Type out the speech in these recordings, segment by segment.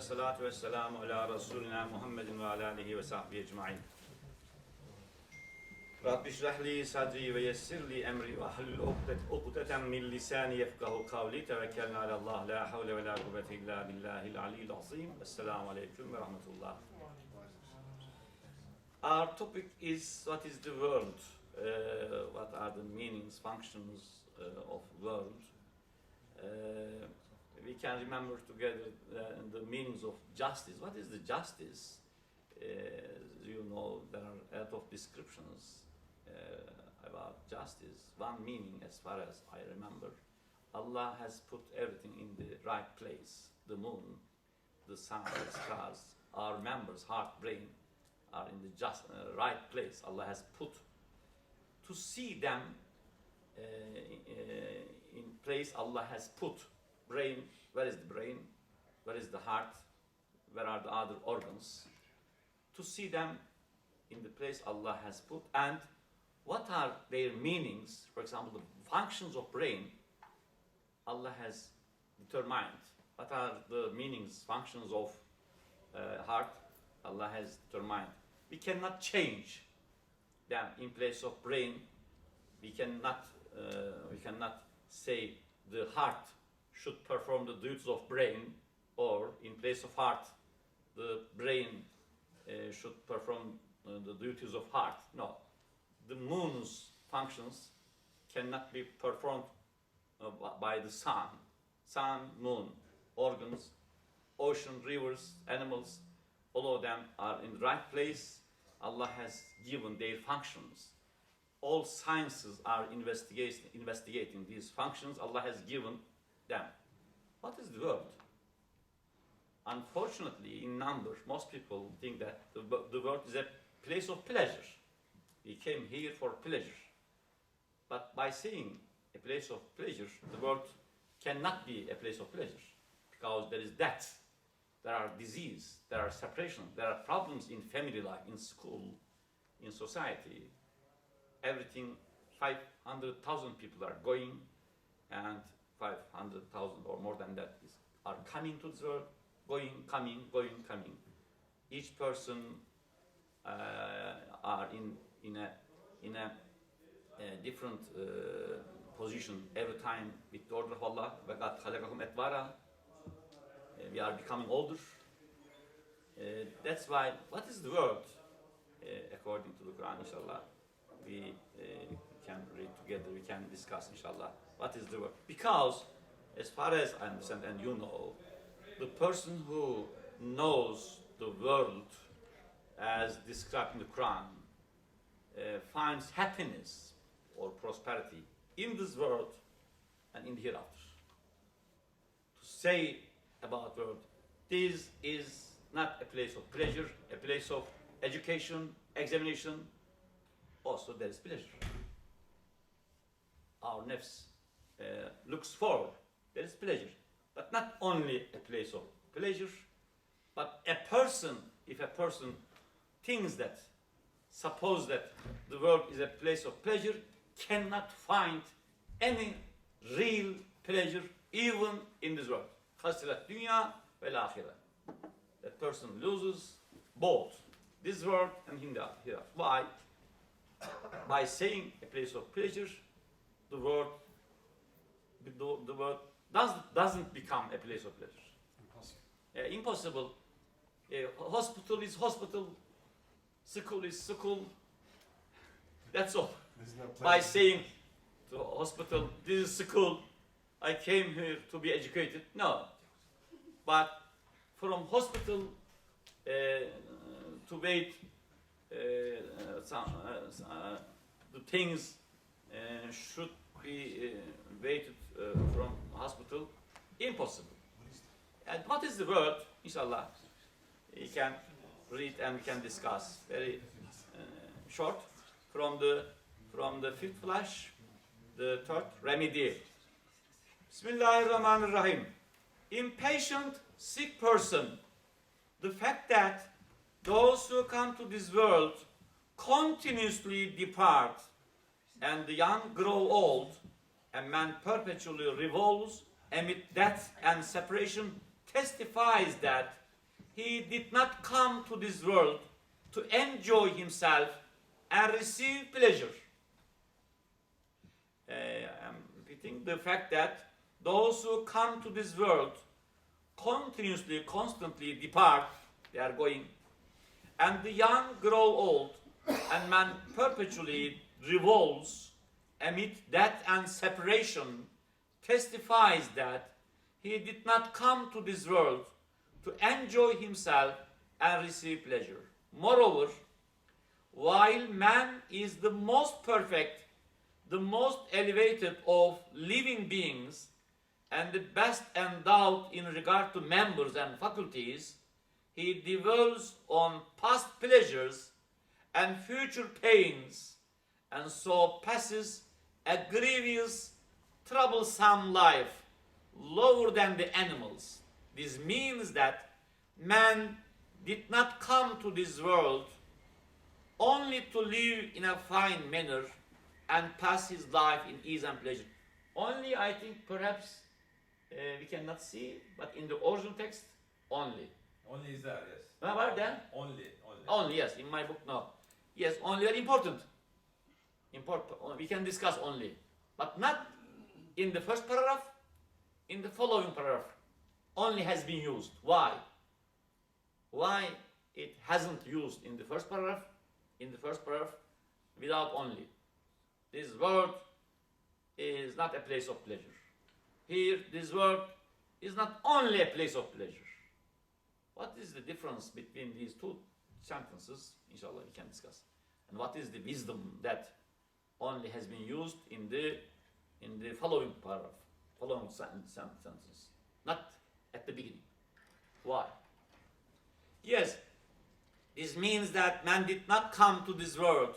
Salatu ve selamu ala Resulina Muhammedin ve ala alihi ve sahbihi ecma'in. Rabbi şrahli sadri ve yessirli emri ve ahlul ukdeten min lisani yefkahu kavli. Tevekkelna alallah la havle ve la kuvvete illa billahil aliyyil azim. Esselamu aleyküm ve rahmetullah. Our topic is what is the world? What are the meanings, functions of world? We can remember together the meanings of justice. What is the justice? You know, there are a lot of descriptions about justice. One meaning, as far as I remember, Allah has put everything in the right place. The moon, the sun, the stars, our members, heart, brain, are in the right place. Allah has put to see them in place. Allah has put brain. Where is the brain? Where is the heart? Where are the other organs? To see them in the place Allah has put, and what are their meanings? For example, the functions of brain, Allah has determined. What are the meanings, functions of heart? Allah has determined. We cannot change them in place of brain. We cannot say the heart should perform the duties of brain, or in place of heart, the brain should perform the duties of heart. No. The moon's functions cannot be performed by the sun. Sun, moon, organs, ocean, rivers, animals, all of them are in the right place. Allah has given their functions. All sciences are investigating these functions. Allah has given them. What is the world? Unfortunately, in numbers, most people think that the world is a place of pleasure. We came here for pleasure. But by saying a place of pleasure, the world cannot be a place of pleasure, because there is death, there are disease, there are separation, there are problems in family life, in school, in society. Everything, 500,000 people are going, and 500,000 or more than that are coming to this world, going, coming, going, coming. Each person are in a different position every time with the order of Allah. وَقَدْ خَلَقَكُمْ أَطْوَارًا. We are becoming older. That's why, what is the world? According to the Quran, inshallah, we can read together, we can discuss, inshallah, what is the word. Because, as far as I understand, and you know, the person who knows the world as described in the Quran finds happiness or prosperity in this world and in the hereafter. To say about the world, this is not a place of pleasure, a place of education, examination. Also, there is pleasure. Our nafs looks forward. There is pleasure. But not only a place of pleasure, but a person, if a person thinks that, suppose that the world is a place of pleasure, cannot find any real pleasure even in this world. Khasirat dunya vel akhirah. That person loses both this world and hereafter. Why? By saying a place of pleasure, the world doesn't become a place of pleasure. Impossible. Hospital is hospital. School is school. That's all. By saying to hospital, this is school, I came here to be educated. No. But from hospital to wait, the things should be waited from hospital. Impossible. And what is the word? Inshallah, we can read and we can discuss very short from the fifth flash, the third remedy. Bismillahirrahmanirrahim. Impatient, sick person. The fact that those who come to this world continuously depart, and the young grow old, and man perpetually revolves amid death and separation, testifies that He did not come to this world to enjoy himself and receive pleasure. I'm repeating the fact that those who come to this world continuously, constantly depart, they are going, and the young grow old, and man perpetually revolves amid death and separation, testifies that he did not come to this world to enjoy himself and receive pleasure. Moreover, while man is the most perfect, the most elevated of living beings, and the best endowed in regard to members and faculties, he dwells on past pleasures and future pains, and so passes a grievous, troublesome life, lower than the animals. This means that man did not come to this world only to live in a fine manner and pass his life in ease and pleasure. Only, I think, perhaps we cannot see, but in the original text, only. Only is there, yes. Where then? Only. Only, yes. In my book, no. Yes, only very important. We can discuss only, but not in the first paragraph. In the following paragraph, only has been used. Why? Why it hasn't used in the first paragraph? In the first paragraph, without only. This world is not a place of pleasure. Here, this world is not only a place of pleasure. What is the difference between these two sentences? Inshallah, we can discuss. And what is the wisdom that only has been used in the following paragraph, following sentence, not at the beginning? Why? Yes, this means that man did not come to this world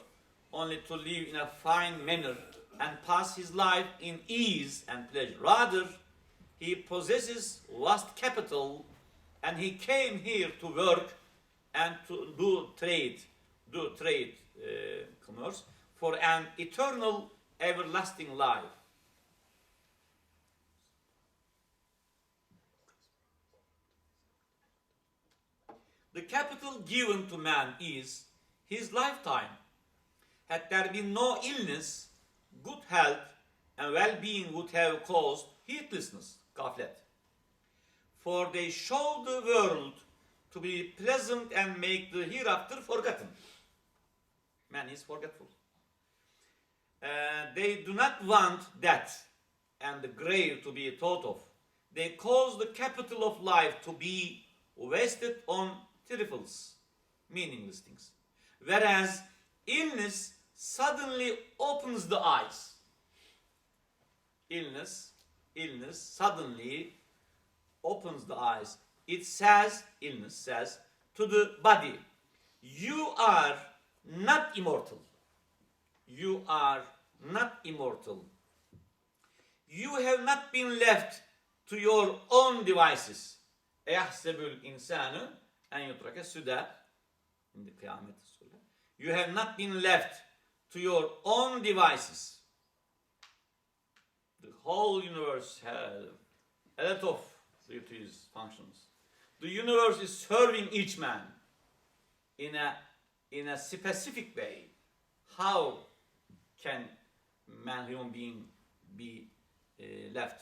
only to live in a fine manner and pass his life in ease and pleasure. Rather, he possesses vast capital, and he came here to work and to do trade, commerce, for an eternal, everlasting life. The capital given to man is his lifetime. Had there been no illness, good health and well-being would have caused heedlessness, gaflet. For they show the world to be pleasant and make the hereafter forgotten. Man is forgetful. They do not want death and the grave to be thought of. They cause the capital of life to be wasted on trifles, meaningless things. Whereas illness suddenly opens the eyes. Illness suddenly opens the eyes. Illness says to the body, you are not immortal. You are not immortal. You have not been left to your own devices. Ehsebül insanı en yutrake süde. In the Kıyamet Surah. You have not been left to your own devices. The whole universe has a lot of duties, functions. The universe is serving each man in a specific way. How can human being be left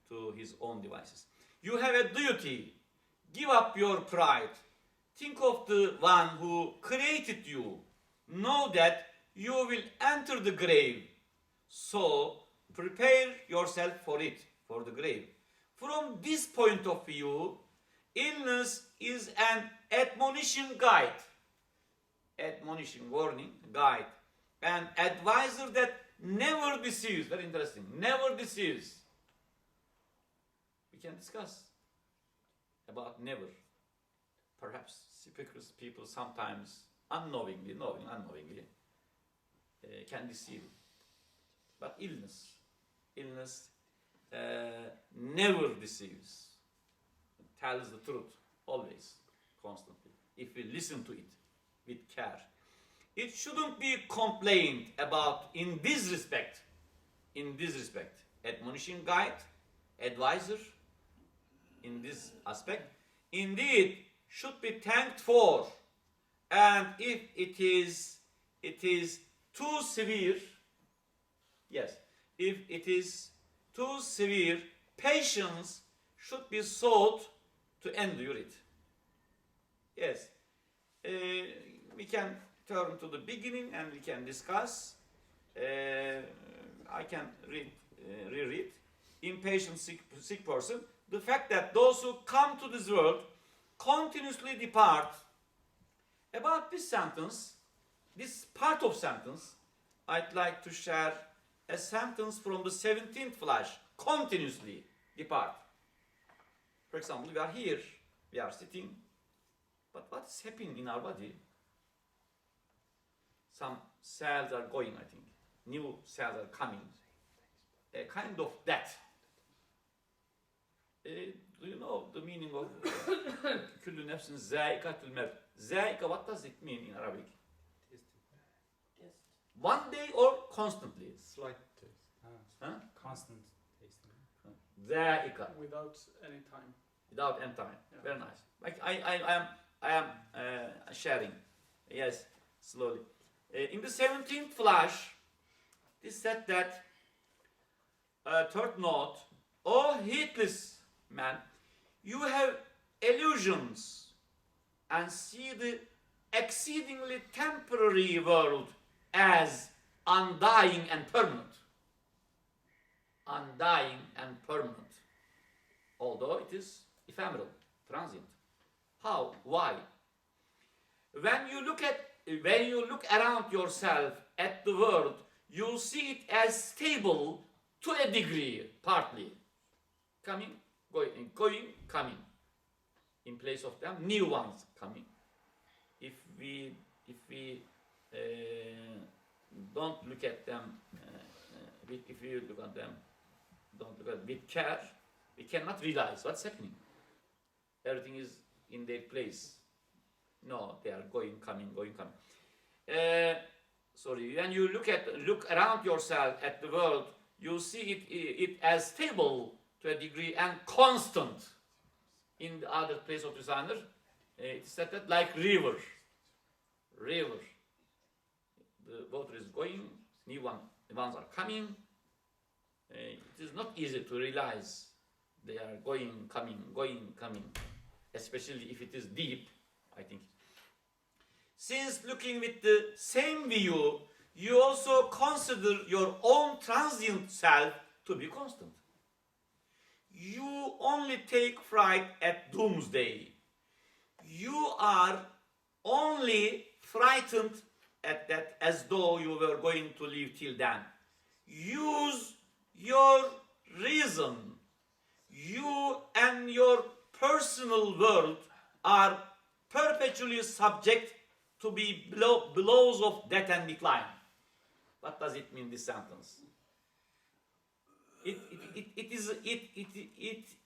to his own devices? You have a duty. Give up your pride. Think of the one who created you. Know that you will enter the grave. So prepare yourself for it, for the grave. From this point of view, illness is an admonition guide. Admonition, warning, guide. An advisor that never deceives. Very interesting. Never deceives. We can discuss about never. Perhaps speakers, people sometimes unknowingly can deceive. But illness never deceives. It tells the truth, always, constantly, if we listen to it with care. It shouldn't be complained about in this respect. Admonition guide, advisor, in this aspect. Indeed, should be thanked for. And if it is too severe, yes, if it is too severe, patience should be sought to endure it. Yes, we can turn to the beginning and we can discuss. I can reread. Impatient sick person. The fact that those who come to this world continuously depart. About this sentence, this part of sentence, I'd like to share a sentence from the 17th flash. Continuously depart. For example, we are here, we are sitting, but what's happening in our body? Some cells are going, I think. New cells are coming. A kind of death. Do you know the meaning of Küllü nefsin zâikatul mevt? Zâika, what does it mean in Arabic? One day or constantly? Slight taste. Constant tasting. Zâika. Without any time. Without any time. Yeah. Very nice. Like I am sharing. Yes, slowly. In the 17th flash, it said that third note, oh heedless man, you have illusions and see the exceedingly temporary world as undying and permanent. Undying and permanent. Although it is ephemeral, transient. How? Why? When you look around yourself at the world, you'll see it as stable to a degree, partly. Coming, going, coming. In place of them, new ones coming. If we don't look at them, if we look at them, don't look at with care, we cannot realize what's happening. Everything is in their place. No, they are going, coming, going, coming. Sorry, when you look around yourself at the world, you see it as stable to a degree and constant. In the other place of designer, it's said that like river. River. The water is going, new ones are coming. It is not easy to realize they are going, coming, especially if it is deep, I think. Since looking with the same view, you also consider your own transient self to be constant. You only take fright at doomsday. You are only frightened at that as though you were going to live till then. Use your reason. You and your personal world are perpetually subject to be blows of death and decline. What does it mean, this sentence? It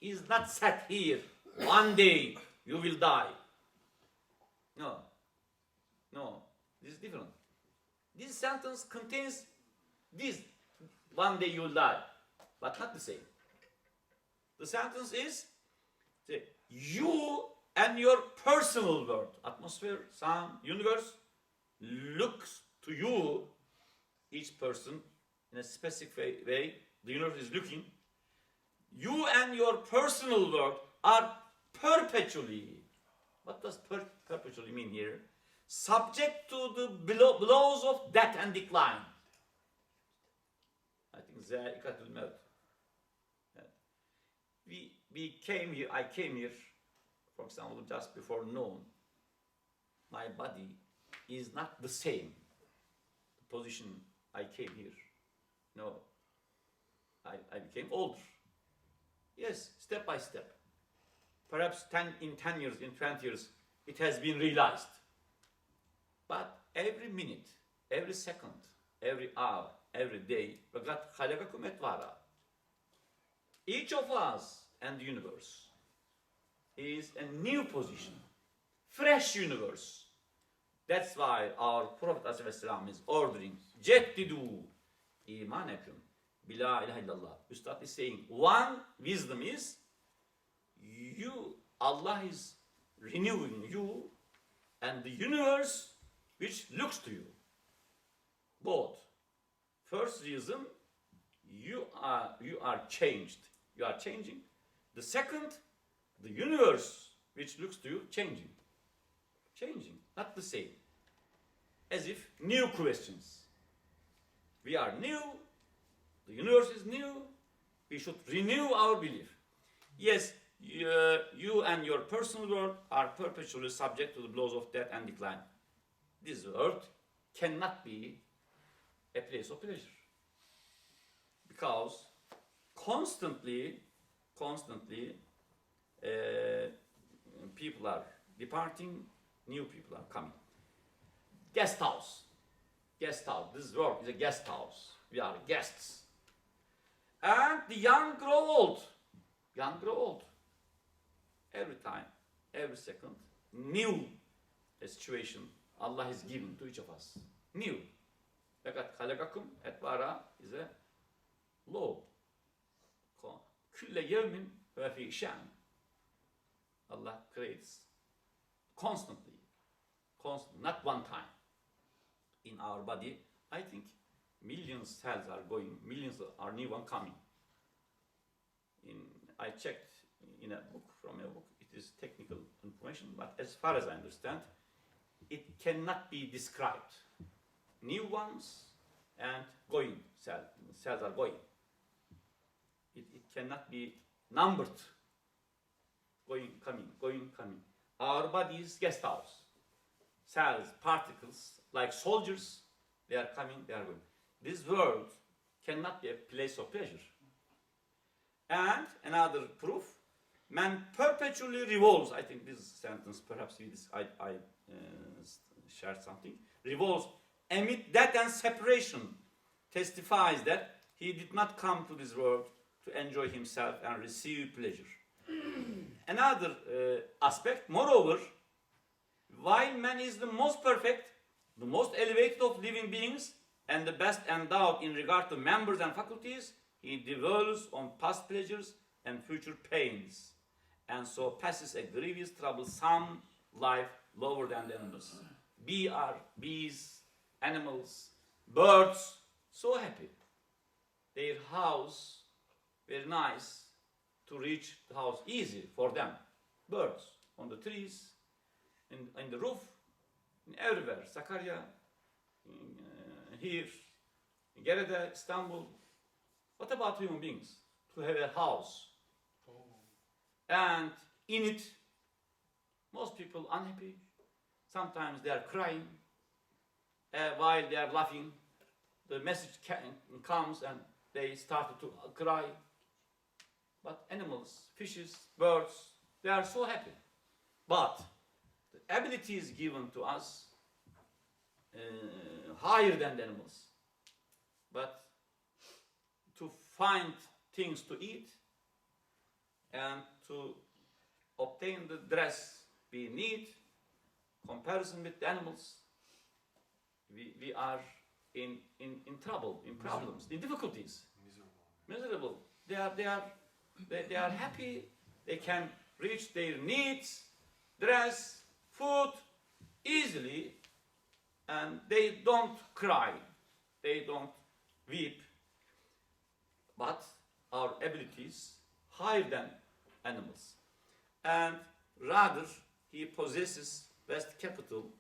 is not set here. One day you will die. No. This is different. This sentence contains this. One day you will die. But not the same. The sentence is you and your personal world, atmosphere, sound, universe, looks to you, each person in a specific way. The universe is looking. You and your personal world are perpetually, what does perpetually mean here? Subject to the blows of death and decline. I think zâikatul mevt. I came here, for example, just before noon. My body is not the same. The position I came here. No. I became older. Yes, step by step. Perhaps in 10 years, in 20 years, it has been realized. But every minute, every second, every hour, every day, وَقَدْ خَلَقَكُمْ أَطْوَارًا. Each of us and the universe is a new position, fresh universe. That's why our Prophet ﷺ is ordering, جَدِّدُوا إِيمَانَكُمْ بِلَا إِلَهَ إِلَّا اللَّهِ. Ustad is saying, one wisdom is, Allah is renewing you and the universe which looks to you. Both. First reason, you are changed. You are changing. The second, the universe which looks to you changing. Changing, not the same. As if new questions. We are new, the universe is new, we should renew our belief. Yes, you and your personal world are perpetually subject to the blows of death and decline. This world cannot be a place of pleasure. Because constantly, people are departing, new people are coming. Guest house. Guest house. This world is a guest house. We are guests. And the young grow old. Young grow old. Every time, every second, new situation Allah has given to each of us. New. Fakat halakakum etbara is a law. Külle yevmin ve fi şan. Allah creates constantly. Not one time. In our body, I think millions cells are going, millions are new one coming. I checked in a book, from a book, it is technical information, but as far as I understand, it cannot be described. New ones and going, cells are going. It cannot be numbered. Going, coming. Our body is guest house. Cells, particles, like soldiers, they are coming, they are going. This world cannot be a place of pleasure. And another proof, man perpetually revolves. I think this sentence, perhaps I shared something. Revolves amid death and separation, testifies that he did not come to this world to enjoy himself and receive pleasure. Another aspect, moreover, while man is the most perfect, the most elevated of living beings, and the best endowed in regard to members and faculties, he dwells on past pleasures and future pains, and so passes a grievous, troublesome life lower than the animals. Bees, animals, birds, so happy. Their house, very nice, to reach the house easy for them. Birds on the trees, in the roof, everywhere. Sakarya, here, in Gerede, Istanbul. What about human beings? To have a house. And in it, most people unhappy. Sometimes they are crying. While they are laughing, the message comes and they started to cry. But animals, fishes, birds, they are so happy. But the ability is given to us higher than the animals. But to find things to eat and to obtain the dress we need, comparison with the animals, we are in trouble, in problems, in difficulties. Miserable. They are happy. They can reach their needs, dress, food easily, and they don't cry. They don't weep. But our abilities higher than animals. And rather, he possesses vast capital.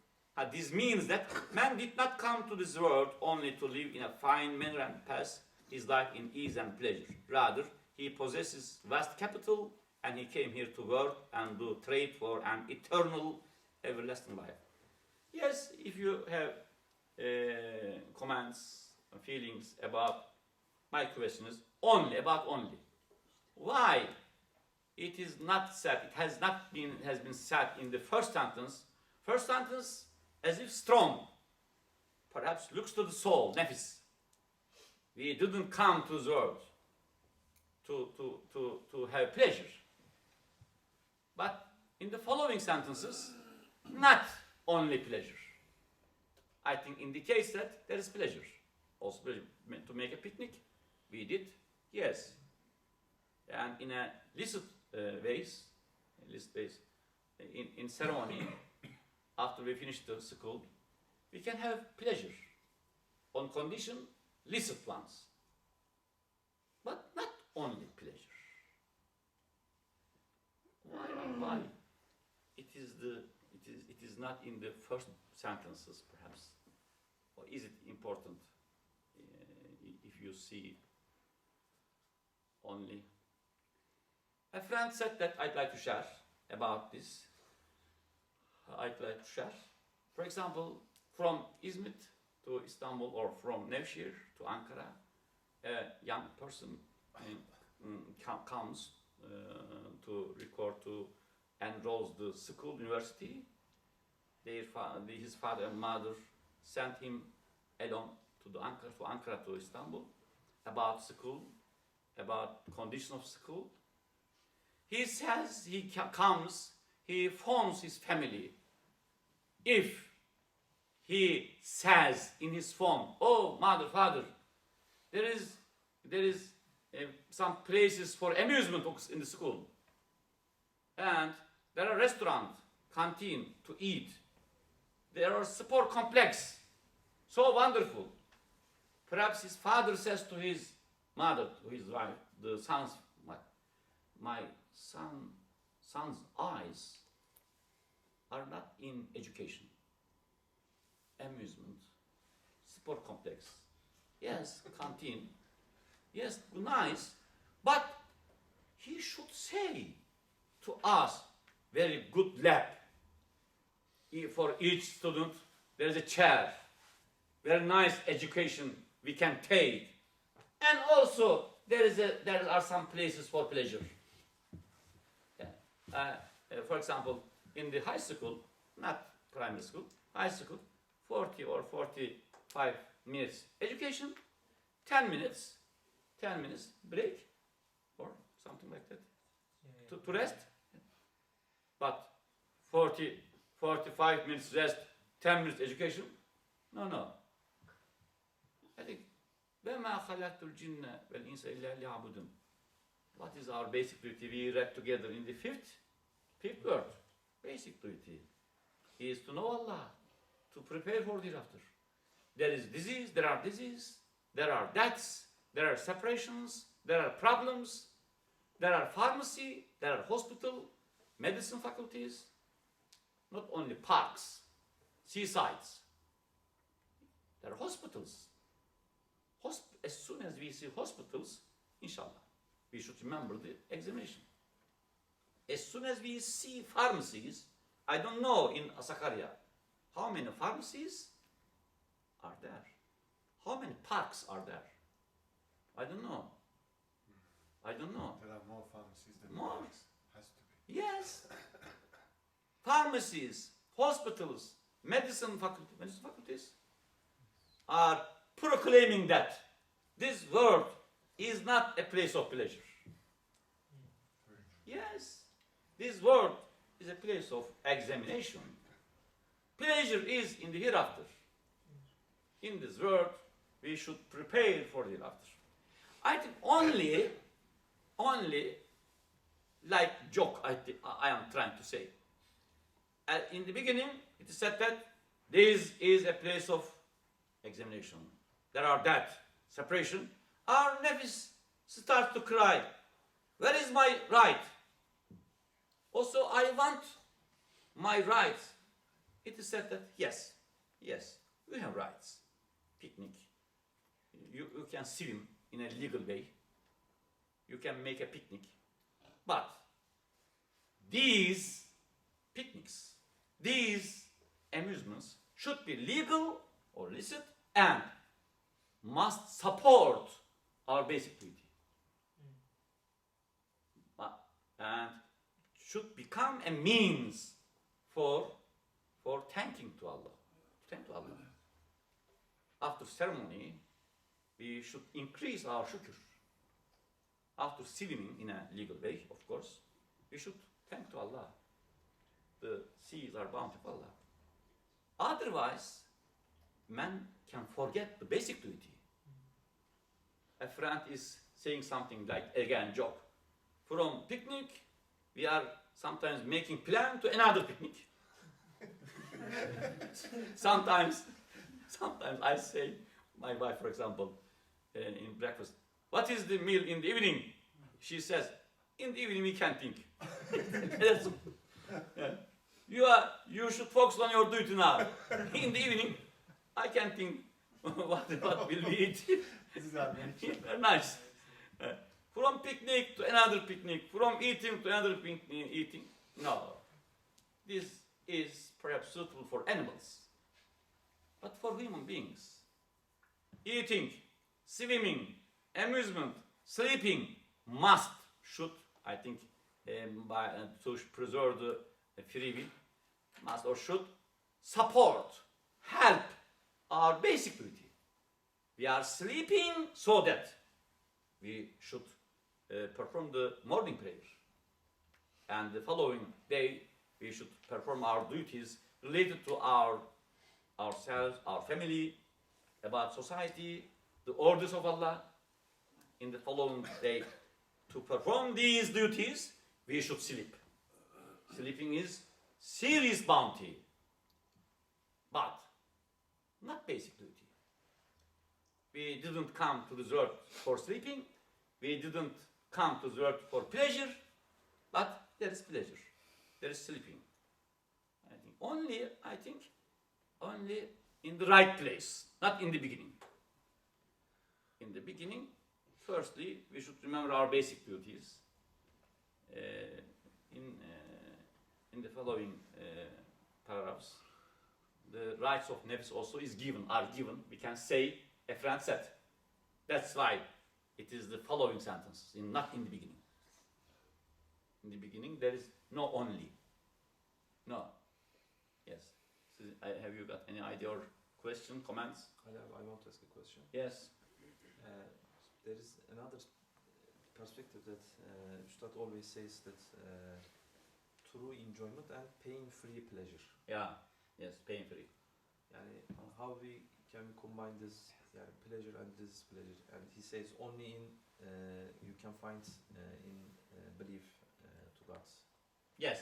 This means that man did not come to this world only to live in a fine manner and pass his life in ease and pleasure. Rather, he possesses vast capital, and he came here to work and do trade for an eternal, everlasting life. Yes, if you have comments, feelings about my question is only. Why it is not said, it has been said in the first sentence. First sentence, as if strong, perhaps looks to the soul, nefis. We didn't come to the world to have pleasure. But in the following sentences, not only pleasure. I think indicates that there is pleasure. Also pleasure. To make a picnic, we did, yes. And in a licit ways, in ceremony, after we finish the school, we can have pleasure on condition licit ones, but not only pleasure. Why? It is not in the first sentences, perhaps, or is it important if you see only? A friend said that I'd like to share about this. I'd like to share, for example, from Izmit to Istanbul, or from Nevşehir to Ankara, a young person comes to record, to enroll the school, university. His father and mother sent him along to Ankara to Istanbul, about school, about condition of school. He says he comes, he phones his family. If he says in his phone, "Oh, mother, father, there is some places for amusement in the school, and there are restaurant, canteen to eat. There are sport complex, so wonderful." Perhaps his father says to his mother, to his wife, the son's, my son's eyes are not in education, amusement, sport complex. Yes, canteen. Yes, nice. But he should say to us, very good lab. For each student, there is a chair. Very nice education we can take. And also, there are some places for pleasure. For example, in the high school, not primary school, high school, 40 or 45 minutes education, 10 minutes break, or something like that, to rest. But 45 minutes rest, 10 minutes education, no. I think, وَمَا خَلَقْتُ الْجِنَّ وَالْإِنسَ إِلَّا لِيَعْبُدُونَ. What is our basic duty? We read together in the fifth word. Basic duty is to know Allah, to prepare for the hereafter. There is disease, there are deaths, there are separations, there are problems, there are pharmacy, there are hospital, medicine faculties, not only parks, seasides. There are hospitals. As soon as we see hospitals, inshallah, we should remember the examination. As soon as we see pharmacies, I don't know in Sakarya how many pharmacies are there. How many parks are there? I don't know. There are more pharmacies than parks. Has to be. Yes. Pharmacies, hospitals, medicine faculties are proclaiming that this world is not a place of pleasure. Yes. This world is a place of examination. Pleasure is in the hereafter. In this world, we should prepare for the hereafter. I think only like joke I am trying to say. In the beginning, it is said that this is a place of examination. There are death, separation. Our nefis starts to cry. Where is my right? Also, I want my rights. It is said that yes, we have rights. Picnic. You can swim in a legal way. You can make a picnic. But these picnics, these amusements should be legal or licit and must support our basic duty. And should become a means for thanking to Allah. Thank to Allah. After ceremony, we should increase our shukr. After swimming in a legal way, of course, we should thank to Allah. The seas are bounty of Allah. Otherwise, man can forget the basic duty. A friend is saying something like, again, joke. From picnic, we are sometimes making plan to another picnic. sometimes I say, my wife, for example, in breakfast, what is the meal in the evening? She says, in the evening we can't think. Yeah. You should focus on your duty now. In the evening, I can't think what will we eat. Very nice. From picnic to another picnic, from eating to another eating. No. This is perhaps suitable for animals. But for human beings, eating, swimming, amusement, sleeping should, I think, to preserve the free will, must or should support, help our basic duty. We are sleeping so that we should perform the morning prayer. And the following day, we should perform our duties related to ourselves, our family, about society, the orders of Allah. In the following day, to perform these duties, we should sleep. Sleeping is serious bounty, but not basic duty. We didn't come to this earth for sleeping. We didn't come to this earth for pleasure, but there is pleasure. There is sleeping. I think only in the right place, not in the beginning. In the beginning, firstly, we should remember our basic duties. In the following paragraphs, the rights of nefs also are given. We can say, a friend said. That's why it is the following sentences, not in the beginning. In the beginning, there is no only. No. Yes. So, have you got any idea or question, comments? I want to ask a question. Yes. There is another perspective that Ustad always says that true enjoyment and pain-free pleasure. Yeah. Yes, pain-free. How we can combine this pleasure and this pleasure? And he says only you can find in belief to God. Yes.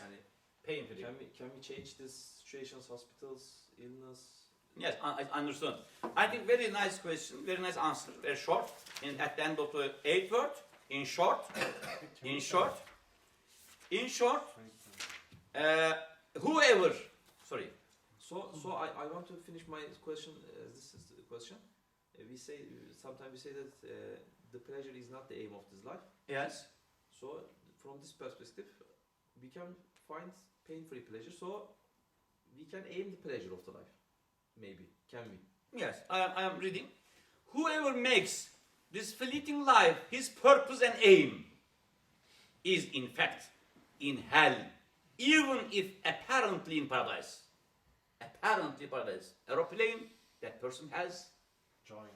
Pain-free. Can we change these situations, hospitals, illness? Yes, I understand. I think very nice question, very nice answer, very short. At the end of the 8th word, in short, whoever, sorry. So I want to finish my question. This is the question. Sometimes we say that the pleasure is not the aim of this life. Yes. So from this perspective, we can find pain-free pleasure. So we can aim the pleasure of the life. Maybe. Can we? Yes, I am reading. Whoever makes this fleeting life his purpose and aim is in fact in hell, even if apparently in paradise. Apparently paradise. Aeroplane, that person has Join.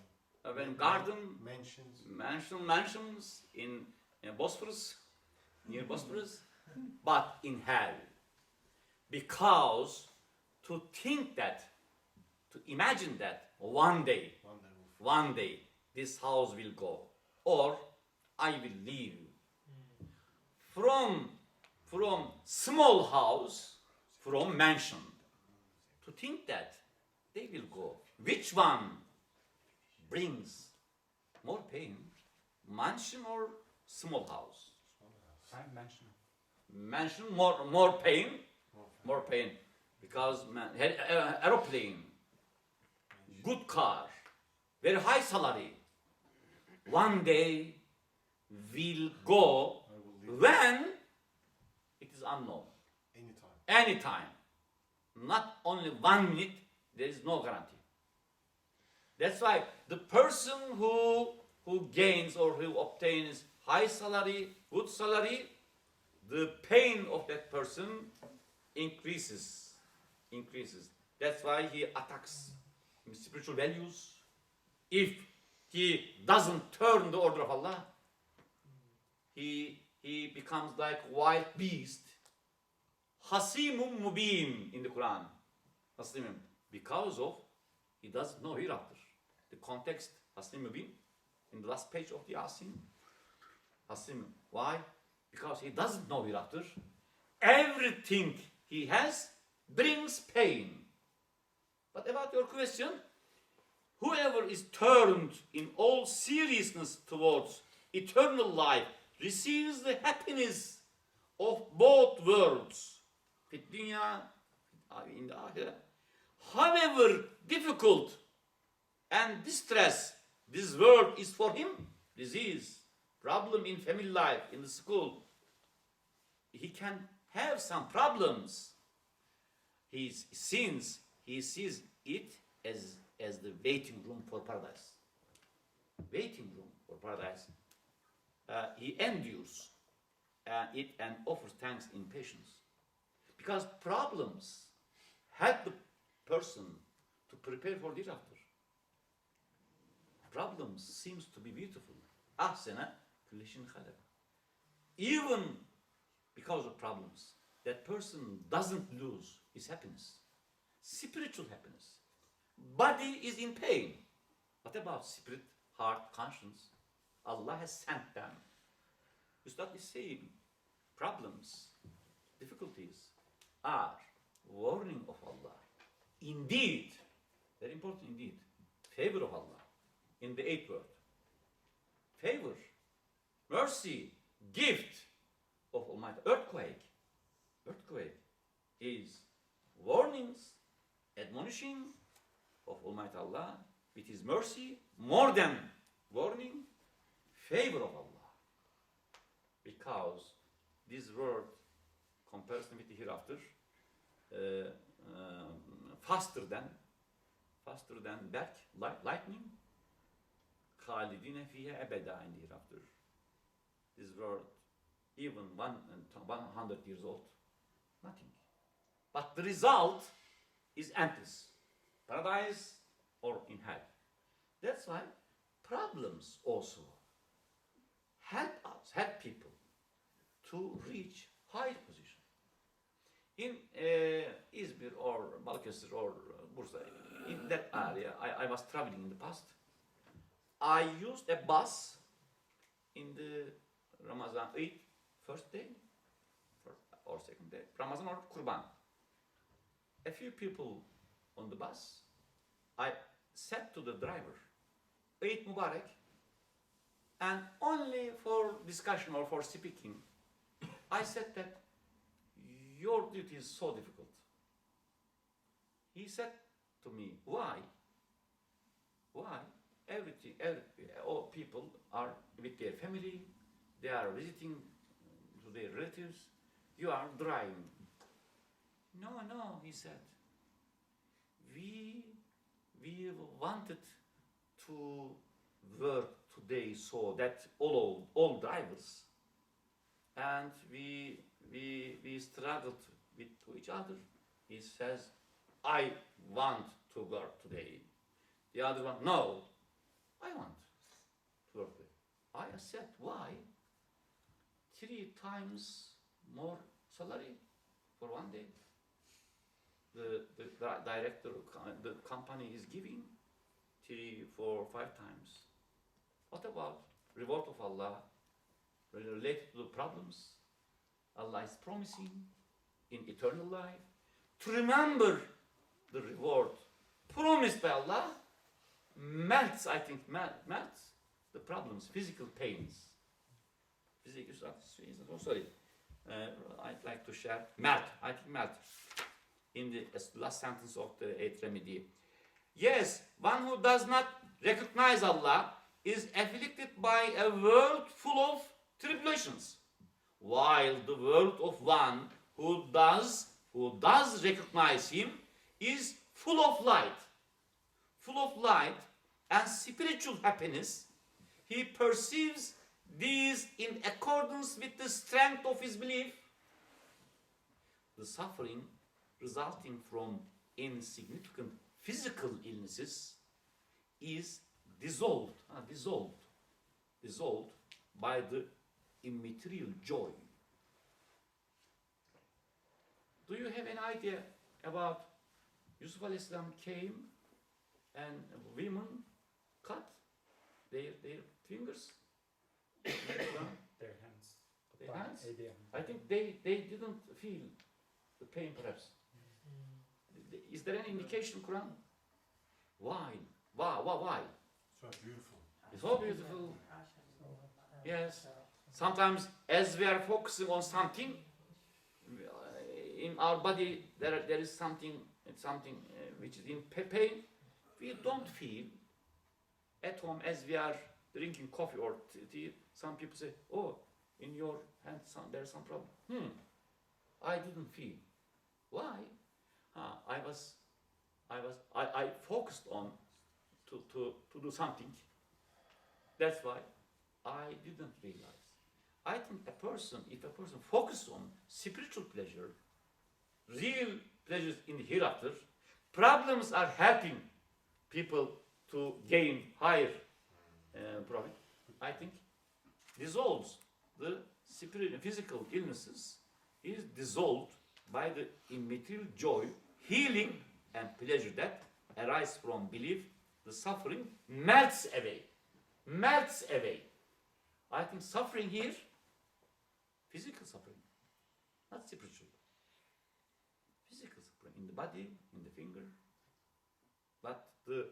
a garden, Mansions. in Bosphorus, near Bosphorus, but in hell. Because to imagine that one day this house will go, or I will leave. From small house, from mansion, to think that they will go. Which one brings more pain, mansion or small house? Mansion more pain, because aeroplane, good car, very high salary, one day will go when it is unknown. Anytime. Not only 1 minute, there is no guarantee. That's why the person who gains or who obtains high salary, good salary, the pain of that person increases. That's why he attacks spiritual values. If he doesn't turn the order of Allah, he becomes like wild beast. Hasimum mubin in the Quran. Hasimum. Because of he doesn't know hereafter. The context, Hasim mubin, in the last page of the Yasin. Hasim. Why? Because he doesn't know hereafter. everything he has brings pain. But about your question, whoever is turned in all seriousness towards eternal life receives the happiness of both worlds. Fit dünya, in the ahiret. However difficult and distress this world is for him, disease, problem in family life, in the school, he can have some problems. He sees it as the waiting room for paradise. Waiting room for paradise. He endures it and offers thanks in patience. Because problems help the person to prepare for the hereafter. Problems seems to be beautiful. Ahsena kulli şeyin halak. Even because of problems, that person doesn't lose his happiness. Spiritual happiness. Body is in pain. What about spirit, heart, conscience? Allah has sent them. Ustad is saying problems, difficulties are warning of Allah. Indeed, very important indeed, favor of Allah in the 8th word. Favor, mercy, gift of Almighty. Earthquake is warnings, admonishing of Almighty Allah with His mercy, more than warning, favor of Allah. Because this word, comparison with the hereafter, faster than lightning, khalidine fiha ebeda in the hereafter. This word, even 100 years old, nothing. But the result is endless, paradise or in hell. That's why problems also help us, help people to reach high position. In Izmir or Balıkesir or Bursa, in that area, I was traveling in the past. I used a bus in the Ramazan Eid, first day or second day, Ramazan or Kurban. A few people on the bus. I said to the driver, Eid Mubarak, and only for discussion or for speaking, I said that your duty is so difficult. He said to me, why? Why? All people are with their family, they are visiting to their relatives, you are driving. No, he said. We wanted to work today so that all drivers, and we struggled with each other. He says, I want to work today. The other one, no, I want to work today. I said, why? 3 times more salary for one day. The director, the company is giving 3, 4, 5 times. What about reward of Allah related to the problems? Allah is promising in eternal life to remember the reward promised by Allah melts the problems, physical pains. I'd like to share melt in the last sentence of the 8th remedy. Yes, one who does not recognize Allah is afflicted by a world full of tribulations, while the world of one who does recognize Him is full of light and spiritual happiness. He perceives these in accordance with the strength of his belief. The suffering resulting from insignificant physical illnesses is dissolved by the immaterial joy. Do you have an idea about Yusuf alayhi salam came and women cut their fingers? Their hands. the hands. idea. I think they didn't feel the pain perhaps. Is there any indication in Quran? Why? Why? So beautiful. It's so beautiful. Yes. Sometimes as we are focusing on something, in our body there is something which is in pain. We don't feel at home as we are drinking coffee or tea. Some people say, "Oh, in your hand there's some problem." I didn't feel. Why? I focused on to do something. That's why I didn't realize. I think if a person focuses on spiritual pleasure, real pleasures in the hereafter, problems are helping people to gain higher profit. I think dissolves the physical illnesses is dissolved by the immaterial joy, healing, and pleasure that arise from belief. The suffering melts away. Melts away. I think suffering here, physical suffering, not spiritual. Physical suffering in the body, in the finger. But the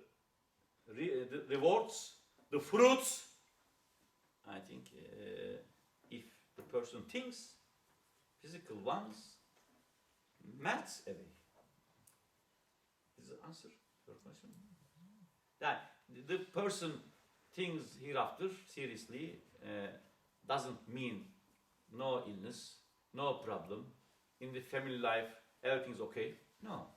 rewards, the fruits, I think if the person thinks, physical ones, melts away. Is the answer to your question? That the person thinks hereafter seriously doesn't mean no illness, no problem. In the family life, everything's okay. No.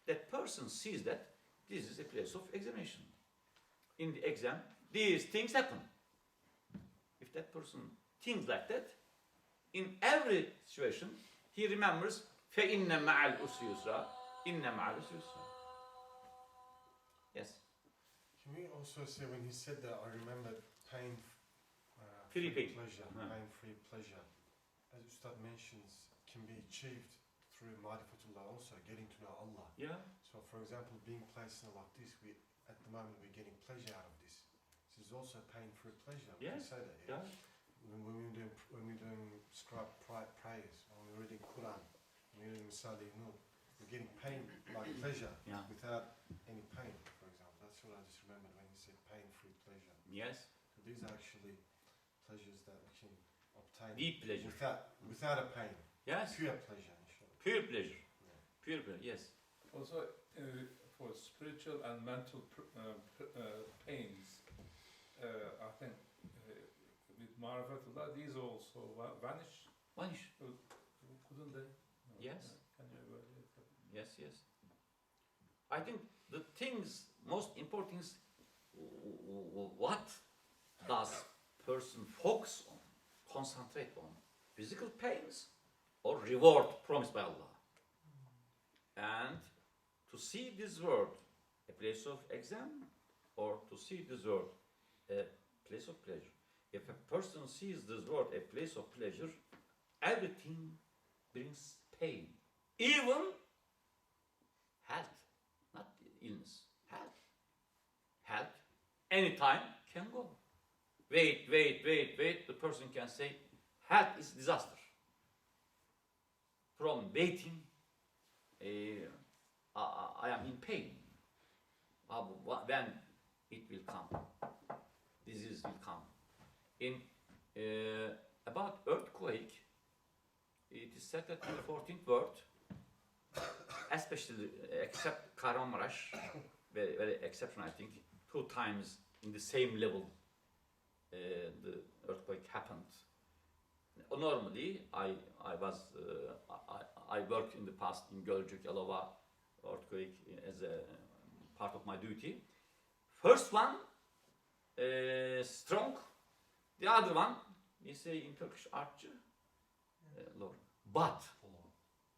That person sees that this is a place of examination. In the exam, these things happen. If that person thinks like that, in every situation, he remembers فَإِنَّ مَعَ الْأُسْرِ يُسْرًا إِنَّ مَعَ الْأُسْرِ يُسْرًا. Yes. Can we also say when he said that, I remember pain, Free pain. pleasure, pain-free pleasure, as Ustad mentions, can be achieved through Ma'rifatullah also, getting to know Allah. Yeah. So for example, being placed in like this, at the moment we're getting pleasure out of this. This is also pain-free pleasure. We can Yes. say that, Yeah. When we're doing scribed prayers, when we're reading Quran, when we're doing Salih Nur, we're getting pain like pleasure Yeah. without any pain, for example. That's what I just remembered when you said pain-free pleasure. Yes. So these are actually pleasures that we can obtain Deep pleasure. without a pain. Yes. Pure pleasure, inshallah. Pure pleasure. Yeah. Pure pleasure. Yes. Also, for spiritual and mental pains, I think with Ma'rifatullah, these also vanish, Vanish. couldn't they? No. Yes. Can you evaluate that? Yes. Yes. I think the most important things, what does person focus on, concentrate on? Physical pains or reward promised by Allah? And to see this world a place of exam or to see this world a place of pleasure. If a person sees this world a place of pleasure, everything brings pain. Even health, not illness, health. Health, anytime can go. Wait, the person can say, health is disaster. From waiting, I am in pain. When it will come, disease will come. In about earthquake, it is said that in the 14th world, especially except Kahramanmaraş, very, very exceptional, I think, 2 times in the same level, the earthquake happened. Normally, I worked in the past in Gölcük, Yalova earthquake as a part of my duty. First one, strong. The other one, we say in Turkish, artçı, low. But,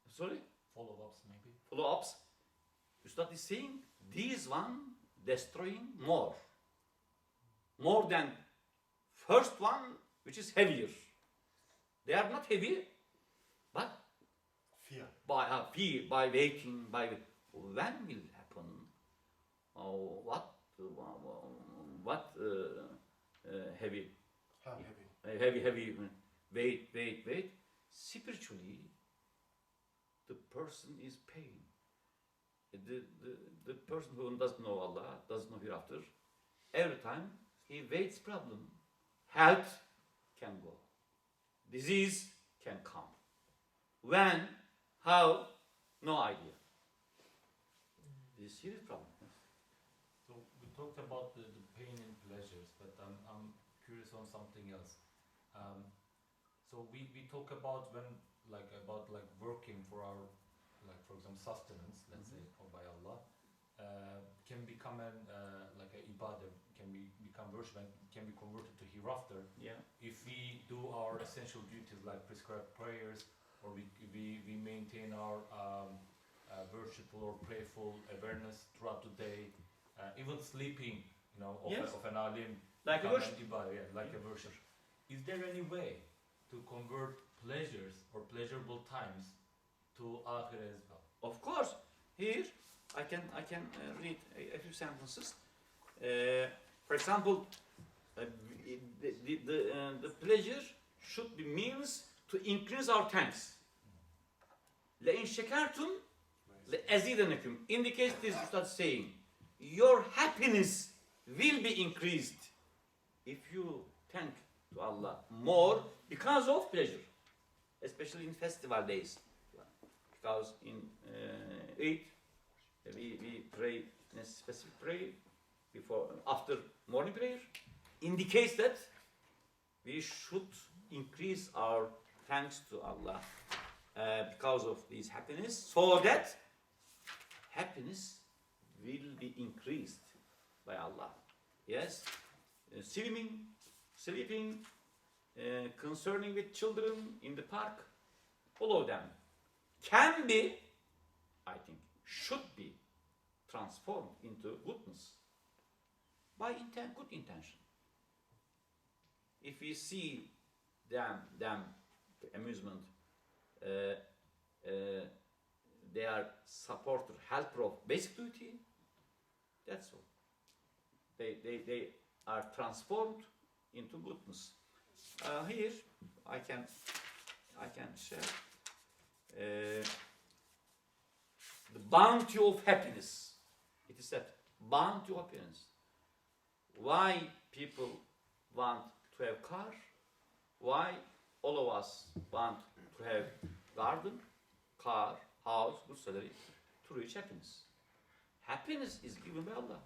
sorry? Follow-ups maybe. Follow-ups. Ustad is saying, these one destroying more. More than first one, which is heavier. They are not heavy, but Fear. by waiting, when will happen? What heavy? How heavy? Heavy. wait. Spiritually, the person is pain. The person who doesn't know Allah, doesn't know hereafter, every time he waits problem, health can go, disease can come. When, how, no idea. This is a serious problem. So we talked about the pain and pleasures, but I'm curious on something else. So we talk about when about working for our, like, for example, sustenance, let's say, or by Allah, can become an like a ibadah, can become worship and can be converted to hereafter. Yeah. If we do our essential duties like prescribed prayers, or we maintain our worshipful or playful awareness throughout the day, even sleeping, of, Yes. of an alim, Like a become worship. an ibadah, yeah, like a worship. Is there any way to convert pleasures or pleasurable times to akhirah as well? Of course, here I can read a few sentences. For example, the pleasure should be means to increase our thanks. لَإِنْ شَكَرْتُمْ لَأَزِيدَنَكُمْ indicates this Ustad saying, your happiness will be increased if you thank to Allah more because of pleasure, especially in festival days. Because in Eid, we pray in a specific prayer after morning prayer, indicates that we should increase our thanks to Allah because of this happiness, so that happiness will be increased by Allah. Yes, sleeping, concerning with children in the park, all of them can be, I think, should be transformed into goodness by good intention. If we see them amusement, they are supporter, helper of basic duty. That's all. They are transformed into goodness. Here I can share the bounty of happiness. It is that bounty of happiness. Why people want to have car? Why all of us want to have garden, car, house, good salary to reach happiness? Happiness is given by Allah,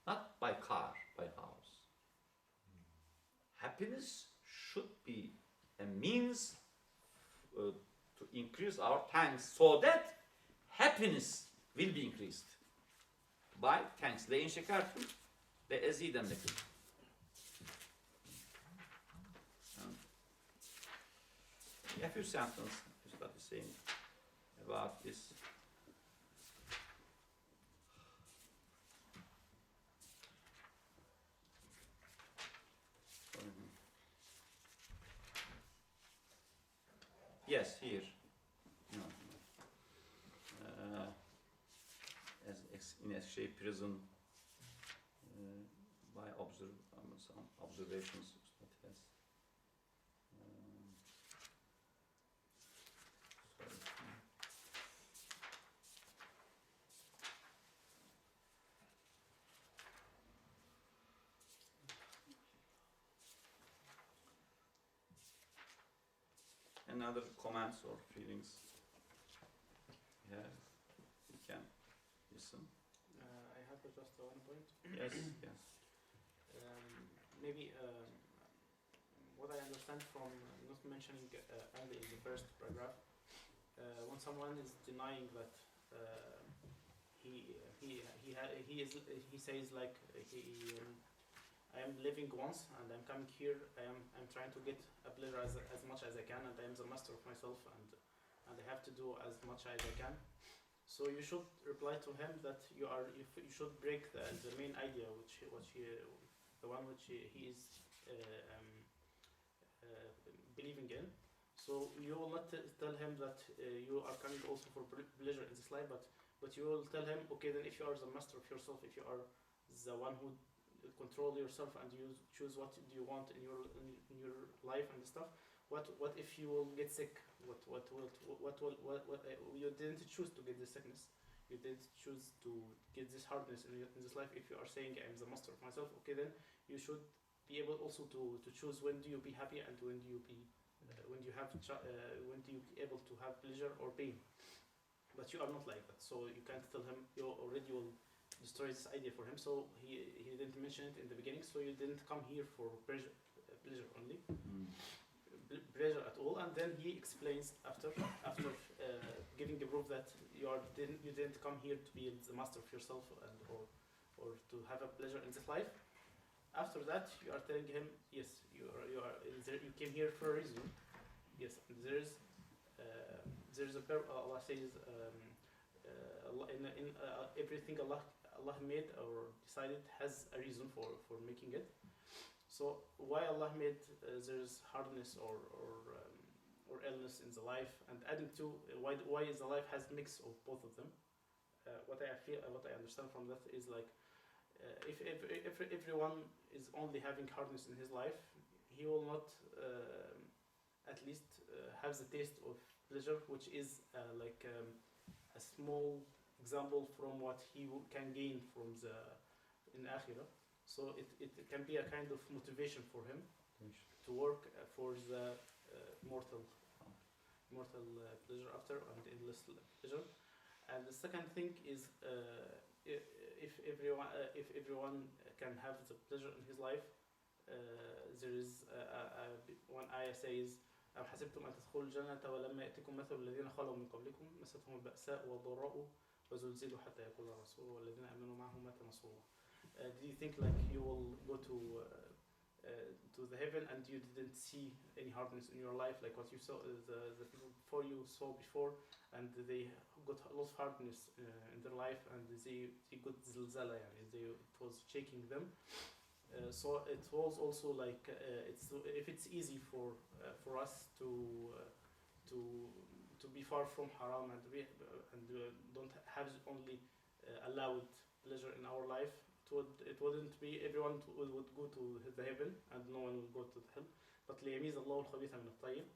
not by car, by house. Happiness should be a means to increase our thanks, so that happiness will be increased by thanks. لَإِنْ شَكَرْتُمْ لَأَزِيدَنَّكُمْ. A few sentences Ustad is saying about this. Yes, here. As in Eskişehir prison, by some observations that has. Another comments or feelings? Yeah, you can listen. I have just one point. Yes. Maybe what I understand from not mentioning early in the first paragraph, when someone is denying that he says like I am living once and I'm coming here. I'm trying to get a pleasure as much as I can, and I am the master of myself, and I have to do as much as I can. So you should reply to him that you should break the main idea, the one which he is believing in. So you will not tell him that you are coming also for pleasure in this life, but you will tell him, okay, then if you are the master of yourself, if you are the one who control yourself and you choose what do you want in your life and stuff, what if you will get sick? What you didn't choose to get this sickness. You didn't choose to get this hardness in this life. If you are saying I'm the master of myself, okay, then you should be able also to choose when do you be happy and when do you be when do you be able to have pleasure or pain. But you are not like that, so you can't tell him. You already will destroy this idea for him. So he didn't mention it in the beginning. So you didn't come here for pleasure only. Pleasure at all, and then he explains after giving a proof that you didn't come here to be the master of yourself and or to have a pleasure in this life. After that, you are telling him, yes, you came here for a reason. Yes, and there is a Allah says in everything Allah made or decided has a reason for making it. So why Allah made there's hardness or illness in the life, and adding to why is the life has mix of both of them. What I understand from that is like if everyone is only having hardness in his life, he will not at least have the taste of pleasure, which is like a small example from what he can gain from in Akhirah. So it can be a kind of motivation for him to work for the mortal pleasure after and endless pleasure. And the second thing is if everyone can have the pleasure in his life, there is one ayah says أم حسبتم أن تدخلوا الجنة ولما يأتكم مثل الذين خلوا من قبلكم مستهم البأساء والضراء وزلزلوا حتى يقول الرسول والذين آمنوا معه متى نصر الله. Do you think like you will go to the heaven and you didn't see any hardness in your life, like what you saw the people before you saw before, and they got a lot of hardness in their life, and they got zilzala, it was shaking them. So it was also like if it's easy for us to be far from haram and don't have only allowed pleasure in our life. It wouldn't be everyone would go to the heaven and no one will go to the hell. But ليميز الله الخبيث من الطيب,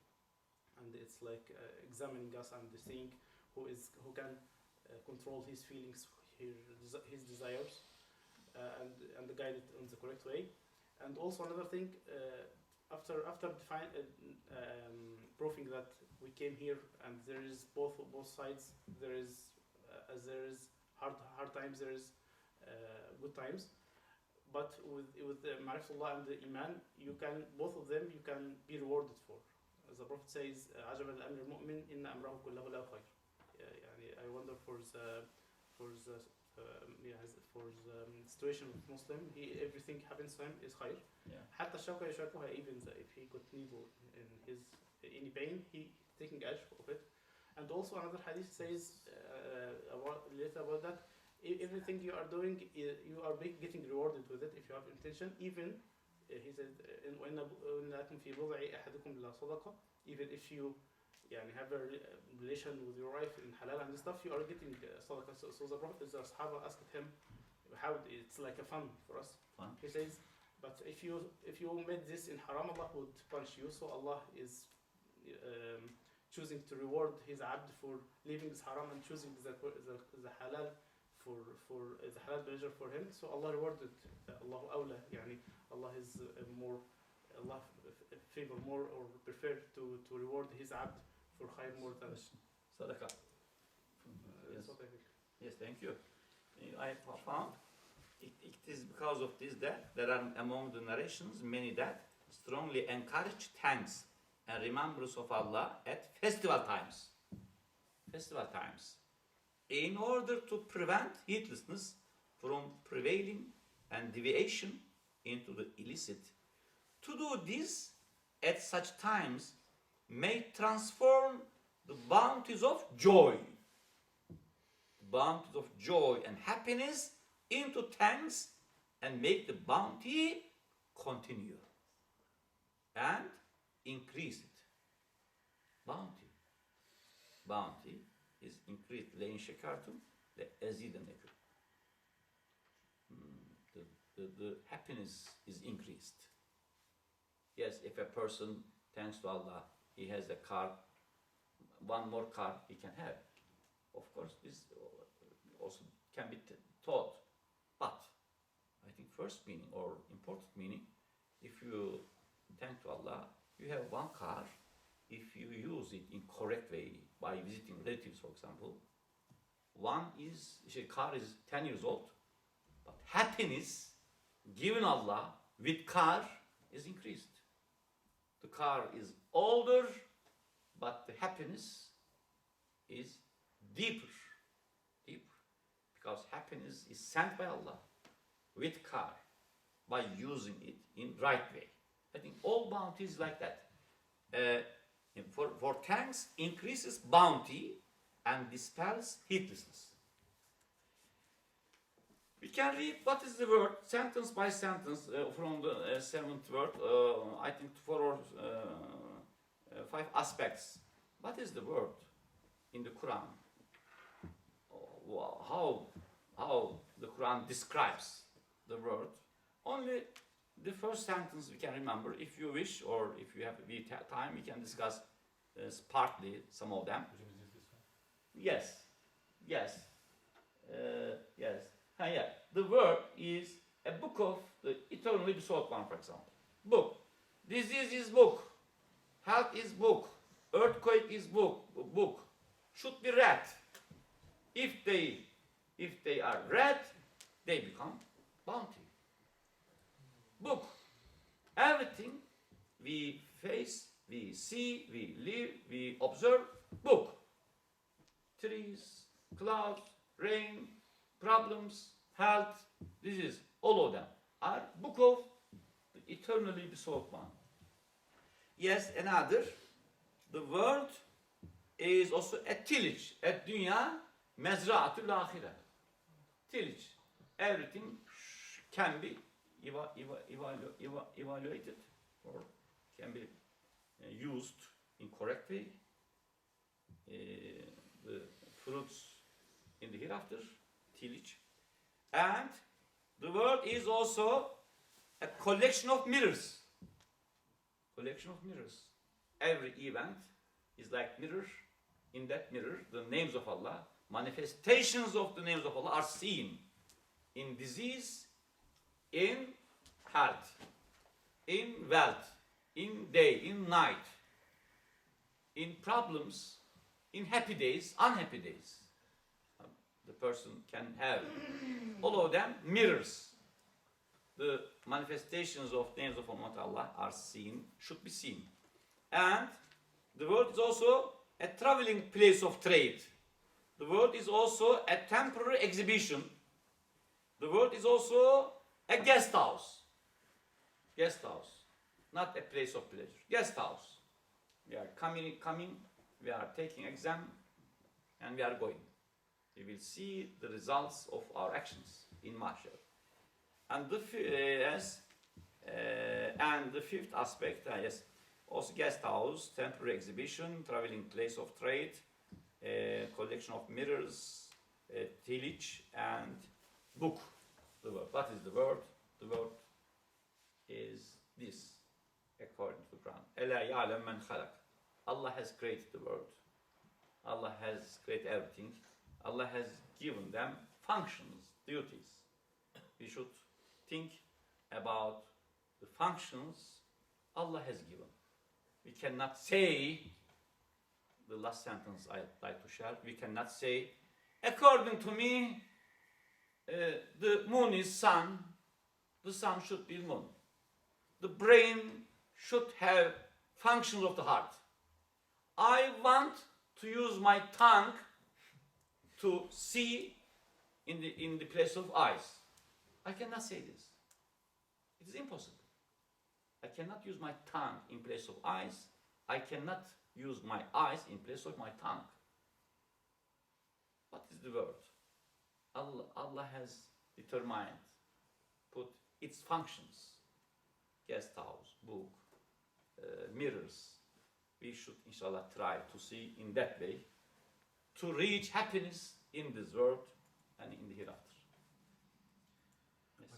and it's like examining us and seeing who can control his feelings, his desires, and guide it in the correct way. And also another thing, after proving that we came here and there is both sides, there is hard times, there is good times, but with the Ma'rifatullah and the Iman, both of them you can be rewarded for. As the Prophet says, عجبا لأمر المؤمن إن أمره كله له خير. I wonder for the situation of Muslim, everything happens to him is khair. حتى الشوكة يشاركها, even if he got needle in any pain, he taking ajr of it. And also another hadith says later about that, everything you are doing, you are getting rewarded with it if you have intention. Even he said, even if you have a relation with your wife in halal and stuff, you are getting sadaqah. So the Prophet, the Sahaba asked him, how it's like a fun for us. Fun. He says, but if you made this in haram, Allah would punish you. So Allah is choosing to reward His abd for leaving this haram and choosing the halal for the halal pleasure for him. So Allah rewarded Allah awla, Allah is more, Allah favor more or prefer to reward His abd for khayr more than Sadaqah. Yes. Yes, thank you. I found it is because of this that there are among the narrations many that strongly encourage thanks and remembrance of Allah at festival times. In order to prevent heedlessness from prevailing and deviation into the illicit. To do this at such times may transform the bounties of joy and happiness into thanks and make the bounty continue and increase it. Bounty is increased. لَإِنْ شَكَرْتُمْ لَأَزِيدَنَّكُمْ. The happiness is increased. Yes, if a person thanks to Allah, he has a car, one more car he can have. Of course, this also can be taught. But I think first meaning or important meaning, if you thank to Allah, you have one car. If you use it in correct way by visiting relatives, for example, car is 10 years old, but happiness given Allah with car is increased. The car is older, but the happiness is deeper. Because happiness is sent by Allah with car by using it in right way. I think all bounty is like that. For thanks increases bounty and dispels heedlessness. We can read what is the word sentence by sentence from the seventh word. I think 4 or 5 aspects. What is the word in the Quran? How the Quran describes the word? Only the first sentence we can remember. If you wish, or if you have time, we can discuss partly some of them. Yes. Yeah. The word is a book of the eternally besought one, for example. Book. Disease is book. Health is book. Earthquake is book. Should be read. If they are read, they become bounty. Book. Everything we face, we see, we live, we observe, book. Trees, clouds, rain, problems, health, disease, all of them are book of the eternally besought one. Yes, another, the world is also a tillage, a dunya mezra'atul akhirah. Tillage. Everything can be evaluated or can be used in correct way. The fruits in the hereafter, tillage. And the world is also a collection of mirrors. Every event is like mirror. In that mirror, the names of Allah, manifestations of the names of Allah are seen in disease, in health, in wealth, in day, in night, in problems, in happy days, unhappy days. The person can have all of them mirrors. The manifestations of names of Allah are seen, should be seen. And the world is also a traveling place of trade. The world is also a temporary exhibition. The world is also a guest house. Not a place of pleasure. Guest house. We are coming, we are taking exam, and we are going. We will see the results of our actions in Mahshar. And the fifth aspect, also guest house, temporary exhibition, traveling place of trade, collection of mirrors, tillage, and book. The word. What is the word? The word is this, according to the Quran. Ela ya'lem men khalaq. Allah has created the world. Allah has created everything. Allah has given them functions, duties. We should think about the functions Allah has given. We cannot say, the last sentence I'd like to share, we cannot say, according to me, the moon is sun, the sun should be moon. The brain should have functions of the heart. I want to use my tongue to see in the place of eyes. I cannot say this. It is impossible. I cannot use my tongue in place of eyes. I cannot use my eyes in place of my tongue. What is the word? Allah has determined, put its functions, guest house, book, mirrors. We should, inshallah, try to see in that way to reach happiness in this world and in the hereafter. Yes.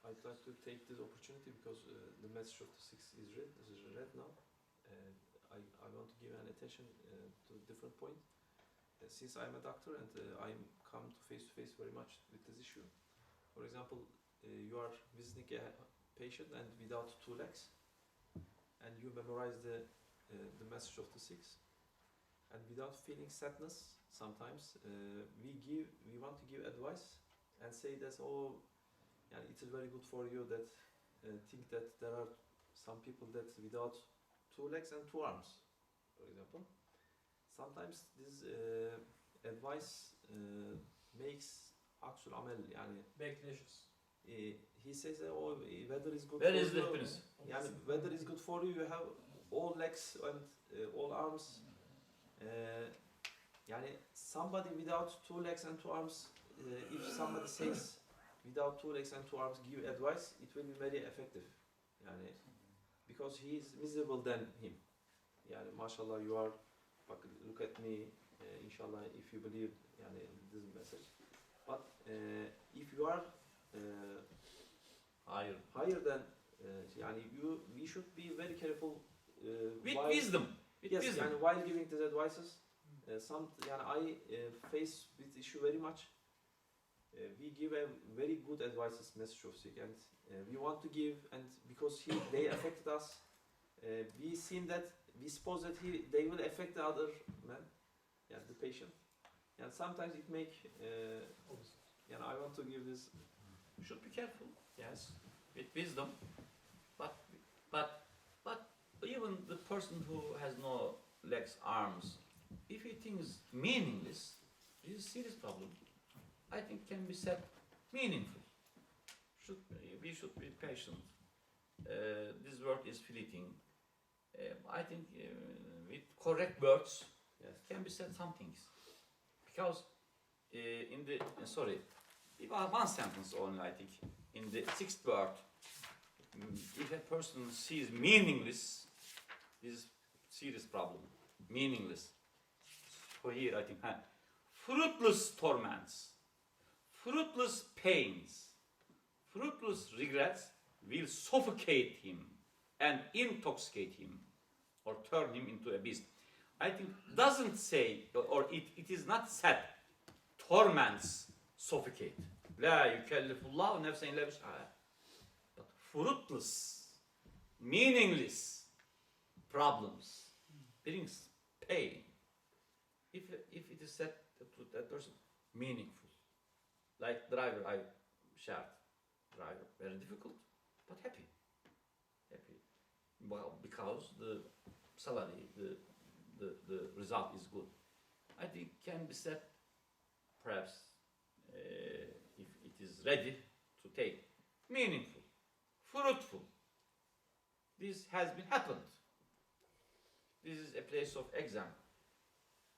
I'd like to take this opportunity because the message of the six is read now. I want to give an attention to a different point. Since I'm a doctor and I'm come to face very much with this issue. For example, you are visiting a patient and without two legs, and you memorize the message of the six, and without feeling sadness, sometimes we want to give advice and say that yeah, it is very good for you that think that there are some people that without two legs and two arms, for example. Sometimes this advice makes aksul amel yani Bekleşiz. he says weather is good Where for is the you. happiness? Yani weather is good for you. You have all legs and all arms. Yani somebody without two legs and two arms, if somebody says without two legs and two arms give advice, it will be very effective. Yani because he is miserable than him. Yani mashallah you are, look at me, inshallah if you believe yani this message. But if you are higher than yani we should be very careful With while, wisdom. With yes, wisdom. yani while giving these advices. Yani I face this issue very much. We give a very good advices message of sick, and we want to give, and because they affected us, we seen that we suppose that they will affect the other man, yeah, the patient, and sometimes it make. I want to give this. You should be careful. Yes, with wisdom. But even the person who has no legs, arms, if he thinks meaningless, this is a serious problem. I think can be said meaningful. We should be patient. This word is fleeting. I think with correct words, Yes. can be said some things. Because in the one sentence only, I think in the sixth word, if a person sees meaningless, this is serious problem. Meaningless. So here I think fruitless torments, fruitless pains, fruitless regrets will suffocate him and intoxicate him or turn him into a beast. I think doesn't say, or it is not said, torments suffocate. La yukellifullahu nefsen illa wus'aha. But fruitless, meaningless problems brings pain. If it is said to that person, meaningful. Like driver I shared. Driver, very difficult, but happy. Happy. Well, because the salary, the result is good. I think can be said, perhaps, if it is ready to take, meaningful, fruitful. This has been happened. This is a place of exam.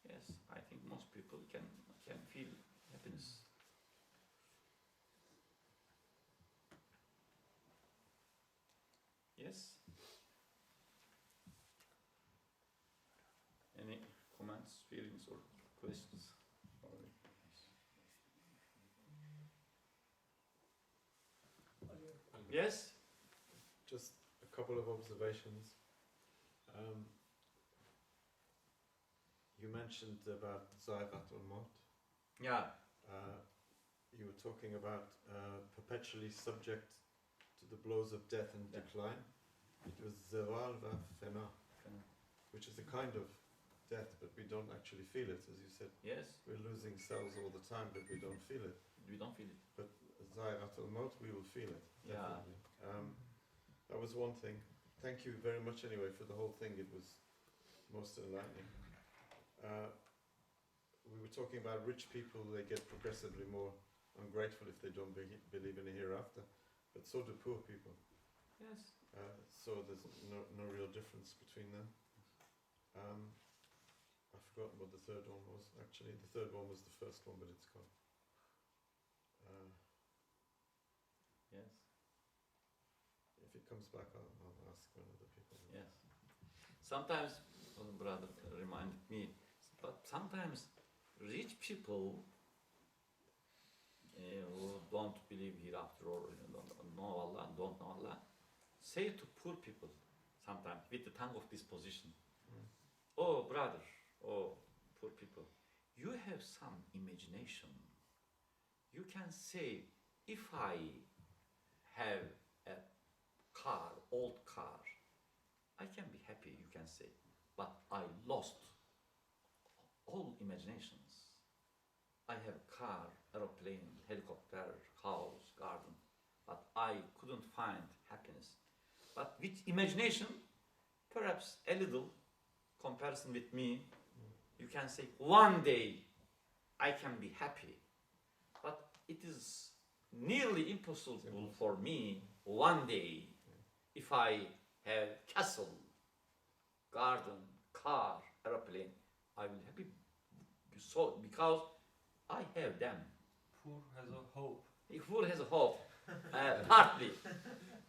Yes, I think most people can feel happiness. Yes? Any comments, feelings, or questions? Yes? Just a couple of observations. You mentioned about Zairat al-Maut. Yeah. You were talking about perpetually subject to the blows of death and decline. It was Zawal va Fena, which is a kind of death, but we don't actually feel it, as you said. Yes. We're losing cells all the time, but we don't feel it. We don't feel it. But Zairat al-Maut, we will feel it. Yeah. Definitely. That was one thing. Thank you very much anyway for the whole thing. It was most enlightening. We were talking about rich people. They get progressively more ungrateful if they don't believe in a hereafter. But so do poor people. Yes. So there's no real difference between them. I've forgotten what the third one was. Actually, the third one was the first one, but it's gone. Yes. If it comes back, I'll ask when other people. Yes. Sometimes, brother reminded me, but sometimes rich people who don't believe hereafter or don't know Allah, don't know Allah, say to poor people sometimes with the tongue of disposition, oh brother, oh poor people, you have some imagination. You can say, if I have a car, old car, I can be happy, you can say, but I lost all imaginations. I have car, aeroplane, helicopter, house, garden, but I couldn't find happiness. But with imagination, perhaps a little comparison with me, you can say, one day I can be happy. But it is nearly impossible for me one day if I have castle, garden, car, aeroplane, I will happy so because I have them. Poor has a hope. The fool has a hope, partly.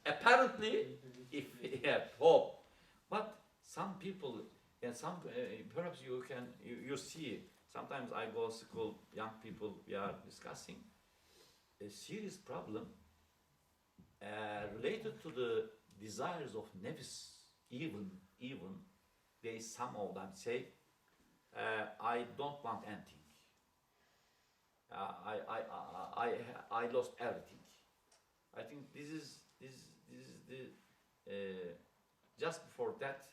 Apparently, if he have hope, but some people and some perhaps you see. Sometimes I go to school, young people, we are discussing a serious problem related to the desires of nefs. Even they some of them say, I don't want anything. I lost everything. I think this is the just before that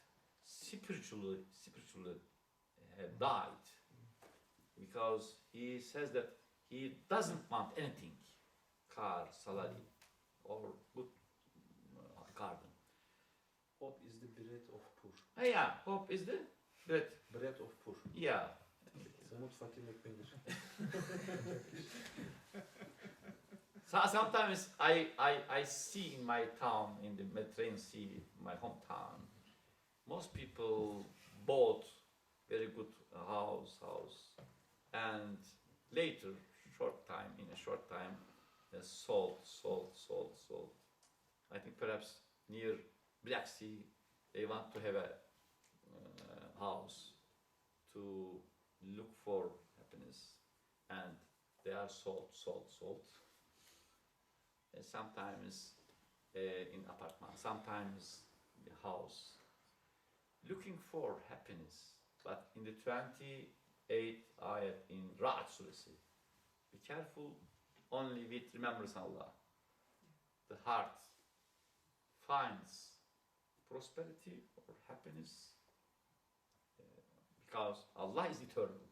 spiritually died, because he says that he doesn't want anything, car, salary, or good garden. Hope is the bread of poor. Yeah, hope is the bread. Bread of poor. Yeah. Umut fakir ekmeğidir. So sometimes I see in my town, in the Mediterranean Sea, my hometown, most people bought very good house, and later, in a short time, sold. I think perhaps near Black Sea, they want to have a house to look for happiness, and they are sold. Sometimes in apartment, sometimes in the house, looking for happiness. But in the 28th ayat in Ra'd suresi, be careful only with remembrance of Allah. The heart finds prosperity or happiness because Allah is eternal.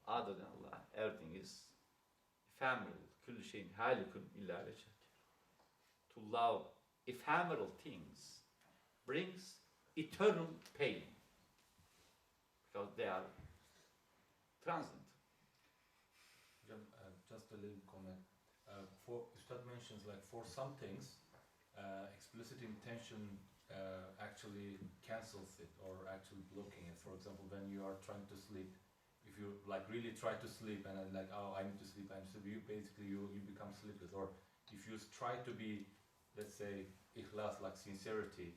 Other than Allah, everything is ephemeral. Kullu şeyin halikun illa veceh. To love ephemeral things brings eternal pain because they are transient. Just a little comment. For Ustad mentions, like, for some things, explicit intention actually cancels it or actually blocking it. For example, when you are trying to sleep, if you like really try to sleep and like, oh, I need to sleep, you basically you become sleepless. Or if you try to be, let's say, ikhlas, like sincerity,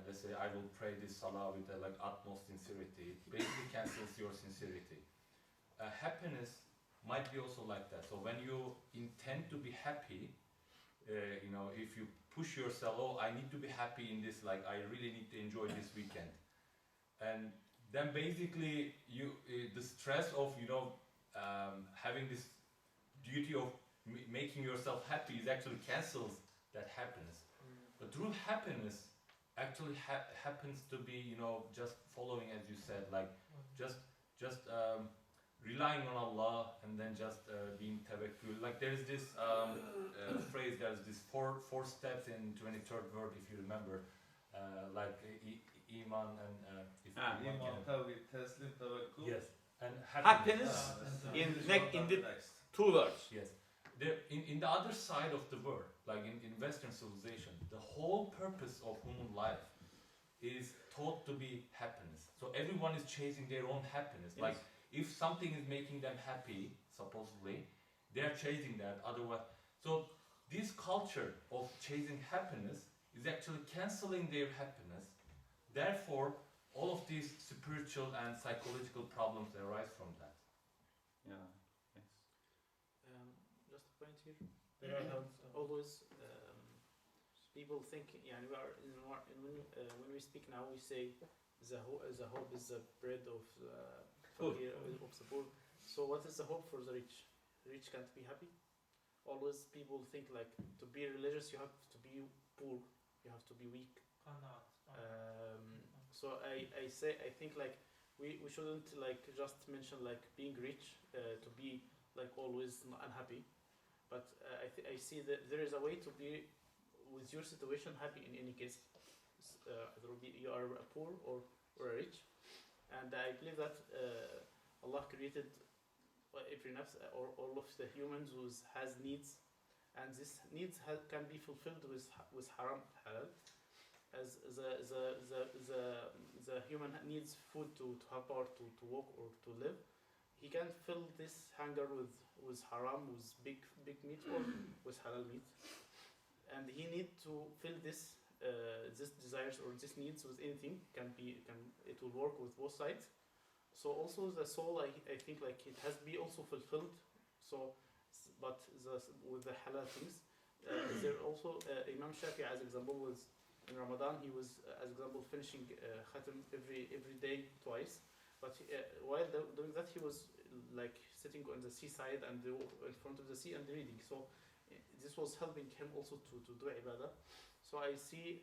let's say I will pray this salah with like utmost sincerity, it basically cancels your sincerity. Happiness might be also like that. So when you intend to be happy, if you push yourself, oh, I need to be happy in this, like I really need to enjoy this weekend, and then basically the stress of having this duty of making yourself happy is actually cancels that happiness. But true happiness actually happens to be just following, as you said, like just relying on Allah, and then just being tawakkul. Like there's this phrase, there's this four steps in 23rd word, if you remember, like iman and İman, tevhid, teslim, tevekkül. yes, and Happiness in the two words. Yes. In the other side of the world, like in Western civilization, the whole purpose of human life is taught to be happiness. So everyone is chasing their own happiness. Yes. Like if something is making them happy, supposedly, they are chasing that. Otherwise, so this culture of chasing happiness is actually canceling their happiness. Therefore, all of these spiritual and psychological problems arise from that. Yeah. Yes. point here. They are held. Always people think, yeah, we are when we speak now, we say the hope is the bread of Poor. fakir, of the poor. So what is the hope for the rich? The rich can't be happy. Always people think like to be religious you have to be poor, you have to be weak. So I think like we shouldn't like just mention like being rich to be like always unhappy, but I see that there is a way to be with your situation happy in any case. Either you are poor or rich, and I believe that Allah created every nafs or all of the humans who has needs, and these needs can be fulfilled with haram halal. As the human needs food to have power to walk or to live, he can fill this hunger with haram, with big meat, or with halal meat, and he need to fill this desires or this needs with anything. It will work with both sides. So also the soul, I think like it has to be also fulfilled. So, but with the halal things, there also Imam Shafi as example was in Ramadan. He was as example finishing khatam every day twice. But while doing that, he was like sitting on the seaside and in front of the sea and reading. So this was helping him also to do ibadah. So I see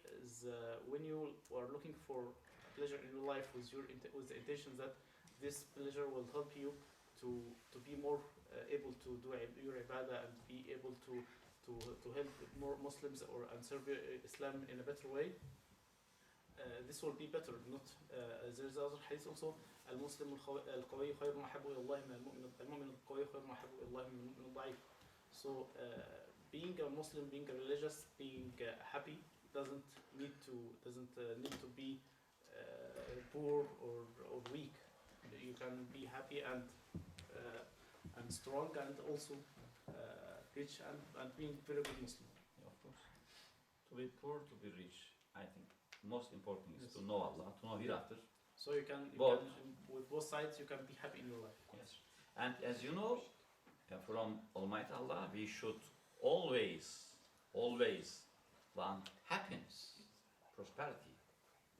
when you are looking for pleasure in your life with the intention that this pleasure will help you to be more able to do your ibadah and be able to help more Muslims and serve Islam in a better way. This will be better. Not there is other hadith also. المسلم القوي خير محب إلى الله من المؤمن القوي خير محب إلى الله من الضعيف. So being a Muslim, being a religious, being happy doesn't need to be poor or weak. You can be happy and strong and also rich and being very good Muslim. Yeah, of course. To be poor, to be rich, I think most important is to know Allah, to know hereafter. So you can with both sides you can be happy in your life. Yes. And as you know, from Almighty Allah, we should always want happiness, prosperity.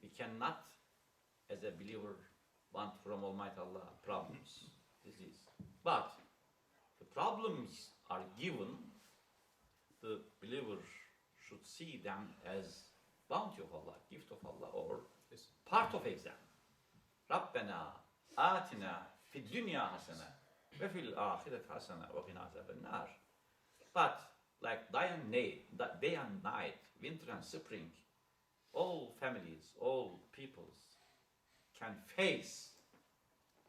We cannot, as a believer, want from Almighty Allah problems, disease. But the problems are given, the believer should see them as bounty of Allah, gift of Allah, or part of exam. Rabbena atina fid dunya hasana ve fil ahiret hasana ve qina azaben nar. But like day and night, winter and spring, all families, all peoples can face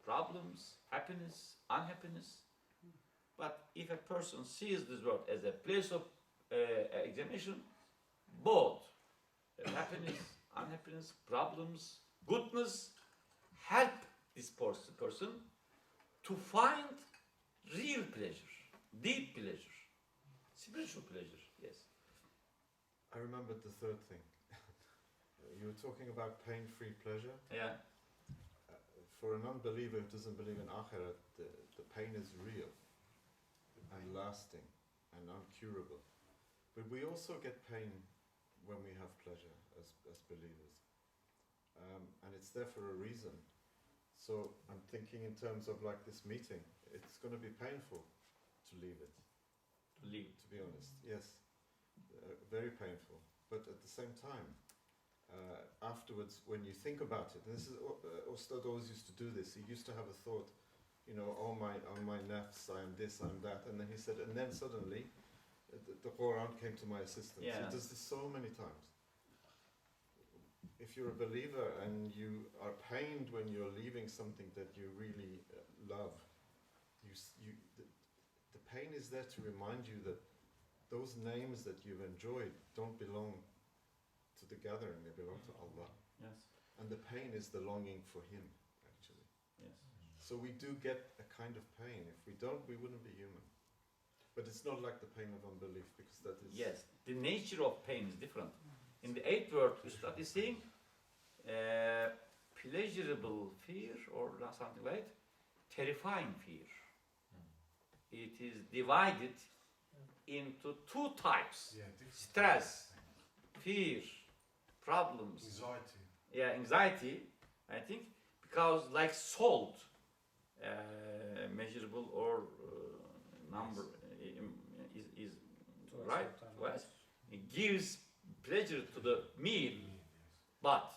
problems, happiness, unhappiness. But if a person sees this world as a place of examination, both happiness, unhappiness, problems, goodness, help this person to find real pleasure, deep pleasure, spiritual pleasure. Yes. I remembered the third thing. You were talking about pain-free pleasure. Yeah. For an unbeliever who doesn't believe in Akhirat, the pain is real and lasting and uncurable. But we also get pain when we have pleasure as believers. And it's there for a reason. So I'm thinking in terms of like this meeting, it's going to be painful to leave it. To be honest, yes. Very painful. But at the same time, afterwards, when you think about it, and this is Ustad always used to do this. He used to have a thought, you know, on my nafs, I am this, I am that, and then he said, and then suddenly, the Quran came to my assistance. Yeah. He does this so many times. If you're a believer and you are pained when you're leaving something that you really love, the pain is there to remind you that those names that you've enjoyed don't belong to the gathering, they belong to Allah. Yes. And the pain is the longing for Him, actually. Yes. So we do get a kind of pain. If we don't, we wouldn't be human. But it's not like the pain of unbelief, because that is... Yes, the nature of pain is different. In the 8th word, Ustad is saying pleasurable fear or something like terrifying fear. It is divided into two types: Yeah, different. stress, fear, problems, Anxiety. yeah, anxiety. I think because like salt, measurable or number is right. Yes, it gives pleasure to the meal, but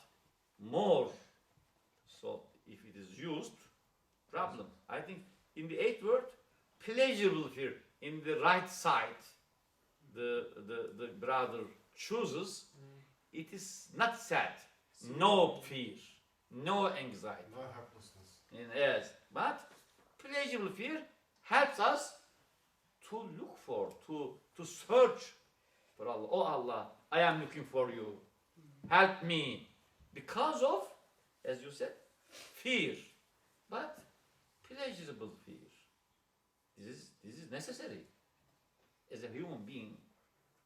more. So if it is used, problem. I think in the eighth word, pleasurable fear in the right side, the brother chooses. It is not sad, no fear, no anxiety. No helplessness. Yes, but pleasurable fear helps us to look for, to search for Allah. Oh Allah, I am looking for you. Help me. Because of, as you said, fear. But pleasurable fear. This is necessary. As a human being,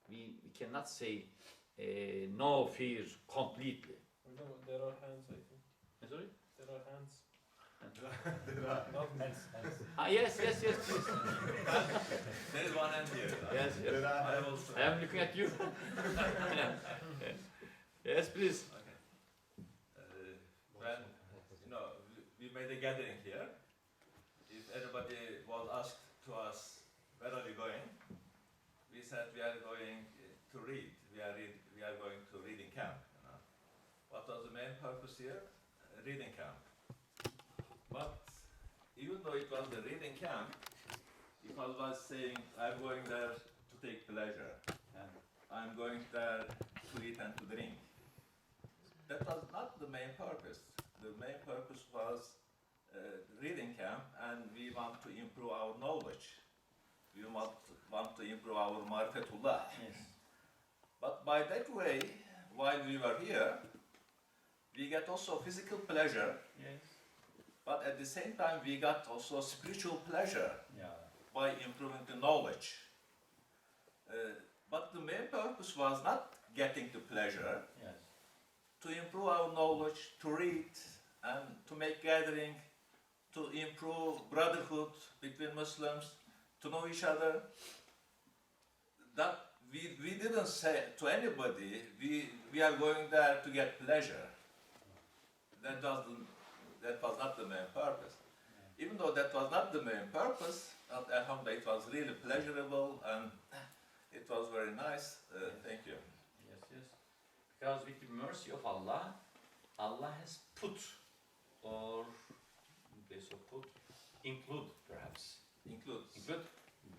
we cannot say no fear completely. There are hands, I think. Sorry? There are hands. Not hands. Ah, yes, please. There is one hand here. Yes. I also. I am looking at you. Yes, please. Okay. When we made a gathering here, if anybody was asked to us, where are we going? We said we are going to read. We are going to reading camp. What was the main purpose here? Reading camp. But even though it was the reading camp, if I was saying I'm going there to take pleasure, and I'm going there to eat and to drink, that was not the main purpose. The main purpose was reading camp, and we want to improve our knowledge. We want to improve our marifetullah. Yes. But by that way, while we were here, we get also physical pleasure, Yes. but at the same time we got also spiritual pleasure Yeah. by improving the knowledge. But the main purpose was not getting the pleasure, Yes. to improve our knowledge, to read and to make gathering, to improve brotherhood between Muslims, to know each other. That we didn't say to anybody, we are going there to get pleasure. That was not the main purpose. Even though that was not the main purpose, alhamdulillah, it was really pleasurable and it was very nice. Thank you. Yes. Because with the mercy of Allah, Allah has put, or in place of put, include perhaps. Include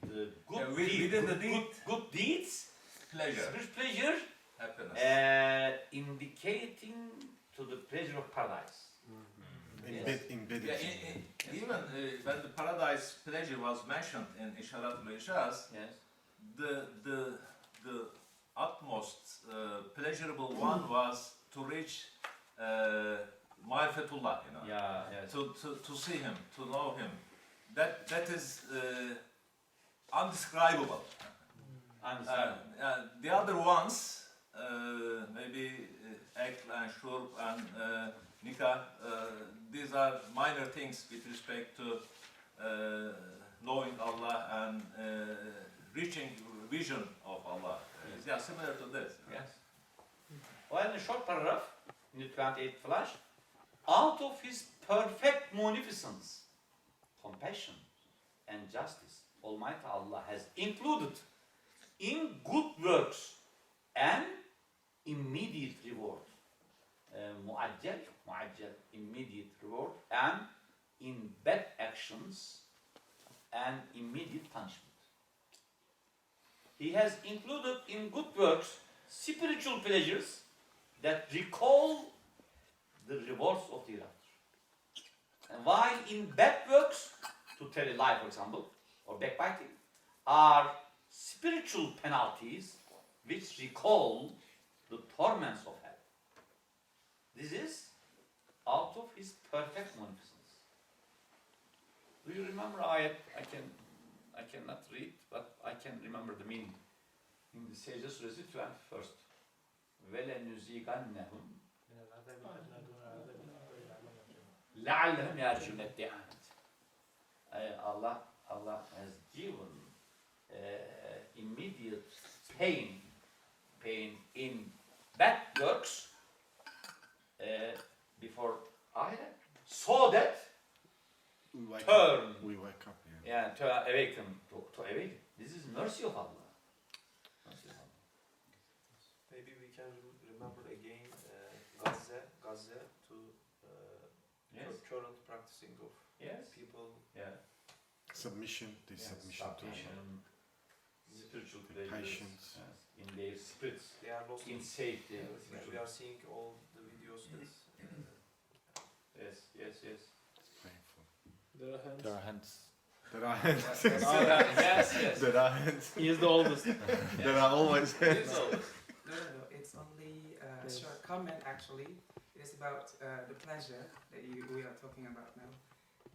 The good Yeah, deeds, within the deed. good deeds, pleasure, spiritual pleasure, happiness. indicating to the pleasure of paradise. Embedded. Yeah, even when the paradise pleasure was mentioned in Isharatul Ishaz, Yes. the utmost pleasurable one was to reach Marifetullah, Yeah. Yes. to see him, to know him. That is undescribable. Understand? The other ones, maybe akl and shurb and nikah, these are minor things with respect to knowing Allah and reaching vision of Allah. Yeah, similar to this. Yes. Well, in a short paragraph, in the 28th flash, out of his perfect munificence, compassion, and justice, Almighty Allah has included in good works an immediate reward. Mu'ajjal, immediate reward, and in bad actions, an immediate punishment. He has included in good works spiritual pleasures that recall the rewards of the hereafter. And while in bad works, to tell a lie, for example, or backbiting, are spiritual penalties which recall the torments of hell. This is out of his perfect munificence. Do you remember ayat? I cannot read, but I can remember the meaning. In the Secde Suresi 21st. وَلَنُزِيغَنَّهُمْ لَعَلَّهُمْ يَرْجُونَ الدِّعَانَةِ. Allah has given immediate pain in bad works before ahiret, so that We wake turn, up. We wake up. Yeah. yeah, to awaken, to awaken. This is mercy of Allah. Mercy of Allah. Maybe we can remember again Gaza to Yes. current practicing of Yes. people. Yeah. Submission. This Yes. submission to Allah. Submission, spiritual The pleasures, patience. yes, in their spirits, They are lost in safety. we are seeing all the videos that Yes, yes, yes. It's painful. There are hands. There are hands. There are hands. Yes, yes. There are hands. He is the oldest. There are always hands. No, it's only a short comment actually. It's about the pleasure that we are talking about now.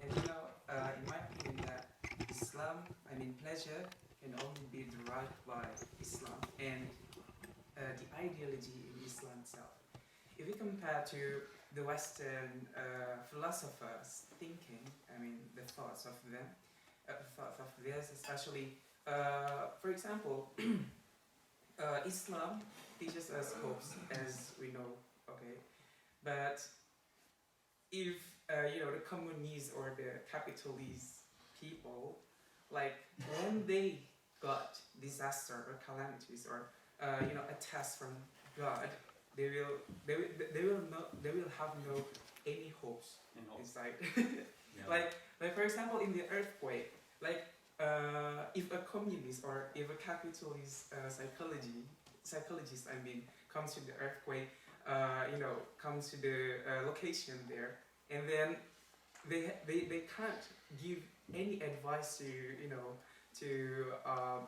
And you know, in my opinion, that Islam, I mean pleasure, can only be derived by Islam and the ideology in Islam itself. If we compare to the Western philosophers' thinking, I mean the thoughts of them, thoughts of theirs, especially, for example, Islam teaches us hopes, as we know, okay? But if, you know, the communist or the capitalist people, like, when they got disaster or calamities or, you know, a test from God, they will have no any hopes inside. Yeah. Like for example, in the earthquake, like if a communist or if a capitalist psychologist, I mean, comes to the earthquake, you know, comes to the location there, and then they can't give any advice to, you know, to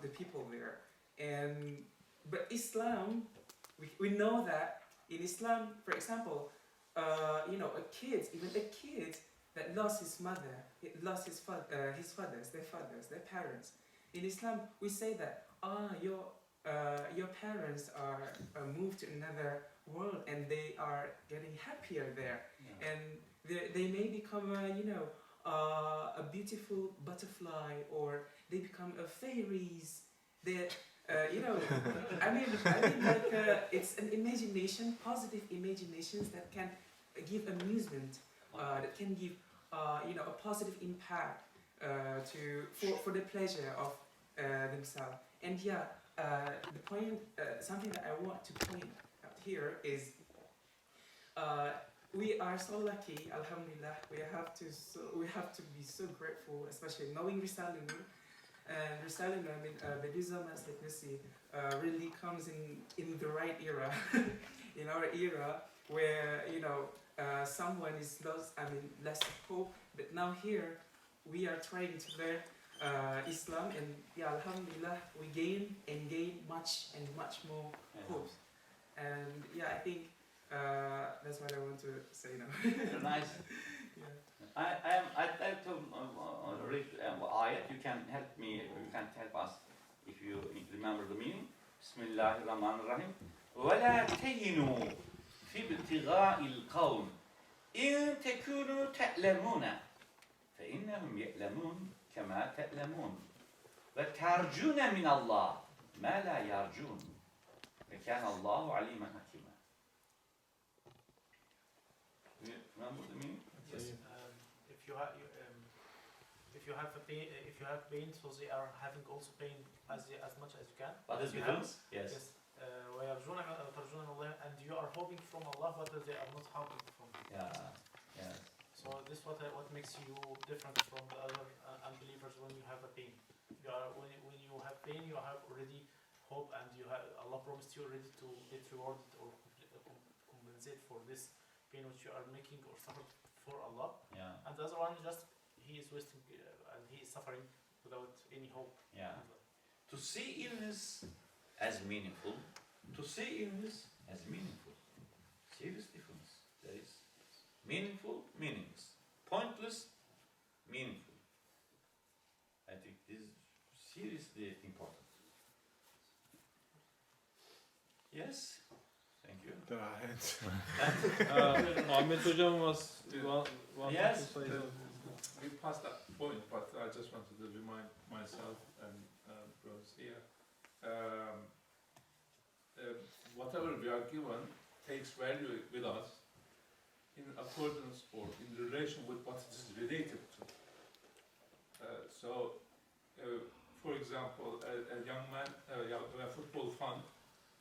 the people there. And but Islam, we know that in Islam, for example, you know, even a kid that lost his mother, lost his fathers, their parents. In Islam, we say that your parents are moved to another world and they are getting happier there, Yeah. and they may become you know, a beautiful butterfly, or they become a fairies. They you know, I mean like it's an imagination, positive imaginations that can give amusement, that can give you know, a positive impact for the pleasure of themselves. And yeah, the point, something that I want to point out here is we are so lucky, Alhamdulillah. We have to be so grateful, especially knowing Risale Nur. And Risale Nur, I mean, Buddhism as literacy really comes in the right era, in our era where, you know, someone is lost, I mean, less hope. But now here we are trying to learn Islam, and yeah, Alhamdulillah, we gain much and much more hope. And yeah, I think that's what I want to say now. Very nice. Yeah. I'd like to read ayat. You can help me. You can help us if you remember the meaning. Bismillahirrahmanirrahim. ولا تهنوا في ابتغاء القوم إن تكونوا تعلمون فإنهم يعلمون كما تعلمون وترجون من الله ما لا يرجون وكان الله عليما حكيما. Do you remember the meaning? Yes. If you have a pain, so they are having also pain as much as you can. What is the You have- difference? Yes. Yes. ويرجون وترجون من الله, and you are hoping from Allah, but they are not hoping from. Yeah. Yeah. So this what makes you different from the other unbelievers when you have a pain. You are when you have pain, you have already hope, and you have Allah promised you already to get rewarded or compensate for this pain which you are making or suffer for Allah. Yeah. And the other one just he is wasting and he is suffering without any hope. Yeah. To see illness as meaningful, to see illness as meaningful. Serious difference. There is meaningful, meaningless. Pointless, meaningful. I think this is seriously important. Yes? Thank you. There are hands. Ahmet Hocam was wanted Yes. to say something. We passed that point, but I just wanted to remind myself and brothers here takes value with us in accordance or in relation with what it is related to. For example, a young man, a football fan,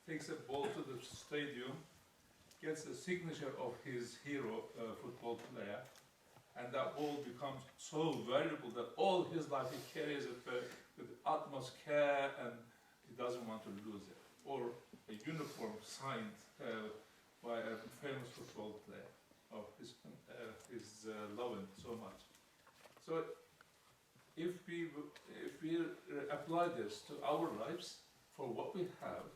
takes a ball to the stadium, gets a signature of his hero football player, and that ball becomes so valuable that all his life he carries it with utmost care and he doesn't want to lose it. Or a uniform signed by a famous football player of his loving so much. So if we apply this to our lives for what we have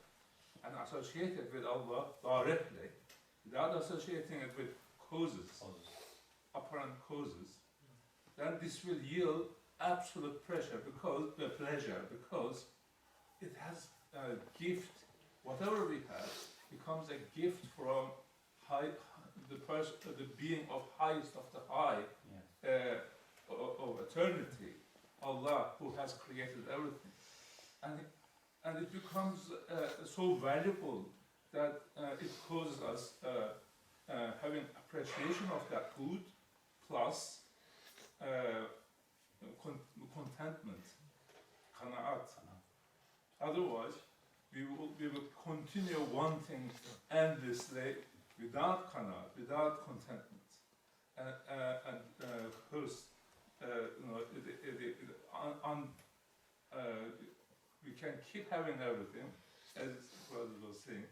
and associate it with Allah directly, without associating it with causes, apparent causes, then this will yield absolute pleasure because it has a gift. Whatever we have becomes a gift from the being of highest of the high, of eternity, Allah, who has created everything, and it becomes so valuable that it causes us having appreciation of that good plus contentment, qana'at. Otherwise, we will continue wanting endlessly without qana'at, without contentment, and first, we can keep having everything, as brother was saying.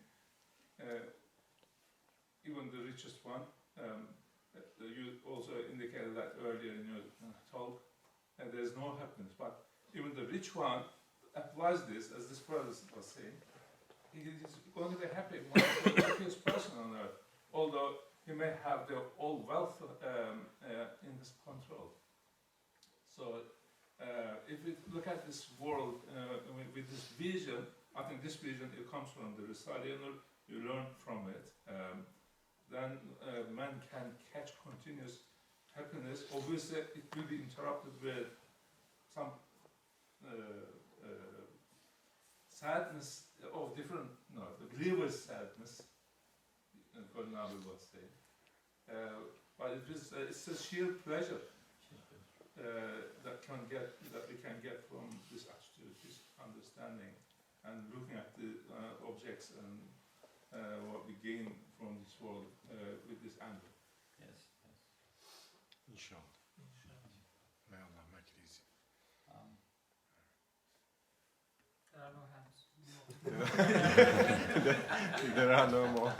Even the richest one, you also indicated that earlier in your talk, and there's no happiness. But even the rich one applies this, as this brother was saying. He is going to be happy, one of the happiest person on earth, although he may have the all wealth in his control. So, if we look at this world with this vision, I think this vision it comes from the Risale, you learn from it. Then man can catch continuous happiness. Obviously, it will be interrupted with some sadness of different, the believer's sadness, what Nabi was saying. But it's a sheer pleasure that we can get from this attitude, this understanding, and looking at the objects and what we gain from this world with this angle. Yes. Inshallah. May Allah make it easy. There are no hands. There are no more.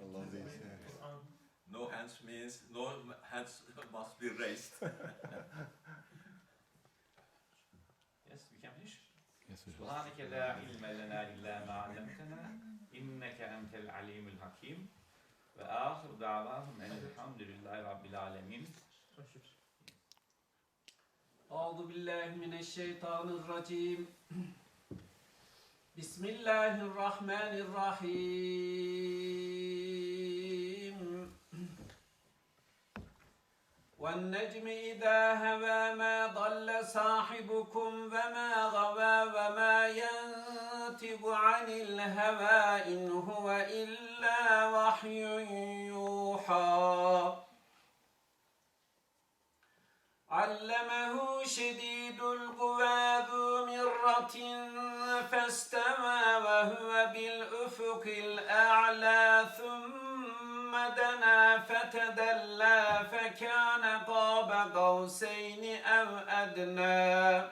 Allah these hands. No hands means no hands must be raised. Yes, we can finish. Yes, we سبحانك لا علم لنا إلا ما علمتنا إنك أنت العليم الحكيم وآخر دعواهم أن الحمد لله رب العالمين. أعوذ بالله من الشيطان الرجيم. بسم الله الرحمن الرحيم. والنجم إذا هوى ما ضل صاحبكم وما غوى وما ينطق عن الهوى إن هو إلا وحي يوحى. علمه شديد القوى ذو مرة فاستوى وهو بالأفق الأعلى ثم دنا فتدلى فكان قاب قوسين أو أدنى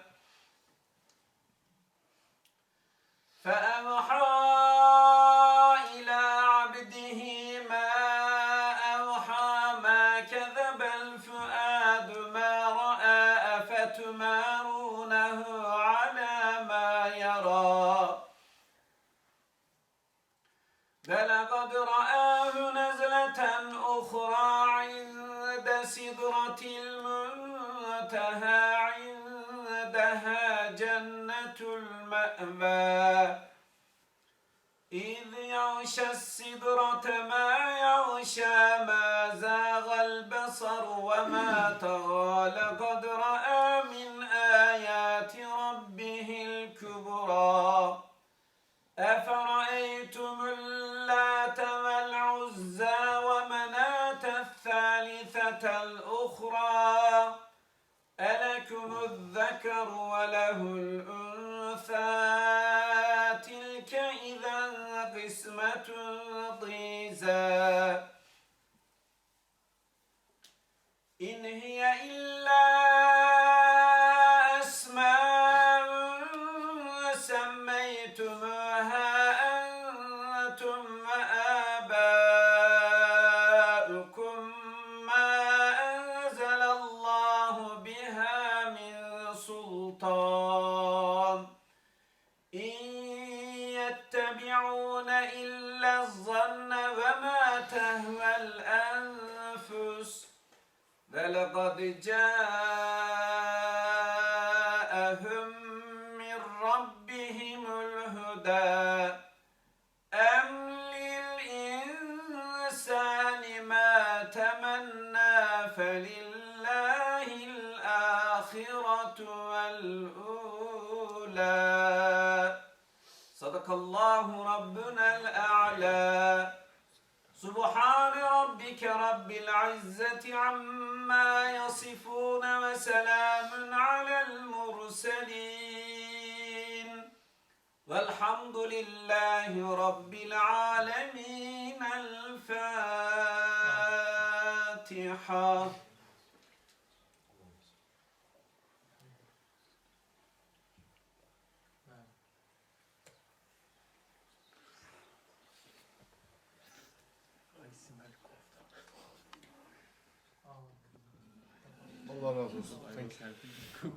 فأوحى إلى عبده ما أوحى ما كذب الفؤاد ما رأى أفتمارونه على ما يرى فلقد رآه نزلة أخرى عند سدرة المنتهى عندها جنة المأوى إذ يغشى السدرة ما يغشى ما زاغ البصر وما طغى لقد رأى من آيات ربه الكبرى أفرأيت ذكرا ألكم الذكر وله الأنثى تلك إذا قسمة ضيزى إن هي إلا أسماء سميتموها أنتم وآباؤكم ما أنزل الله بها من سلطان إن يتبعون إلا الظن وما تهوى الأنفس ولقد جاءهم من ربهم الهدى أم للإنسان ما تمنى فلله الآخرة والأولى صدق الله ربنا الأعلى سبحان ربك رب العزة عما يصفون وسلام على المرسلين والحمد لله رب العالمين الفاتحة Allah razı olsun. Thank you.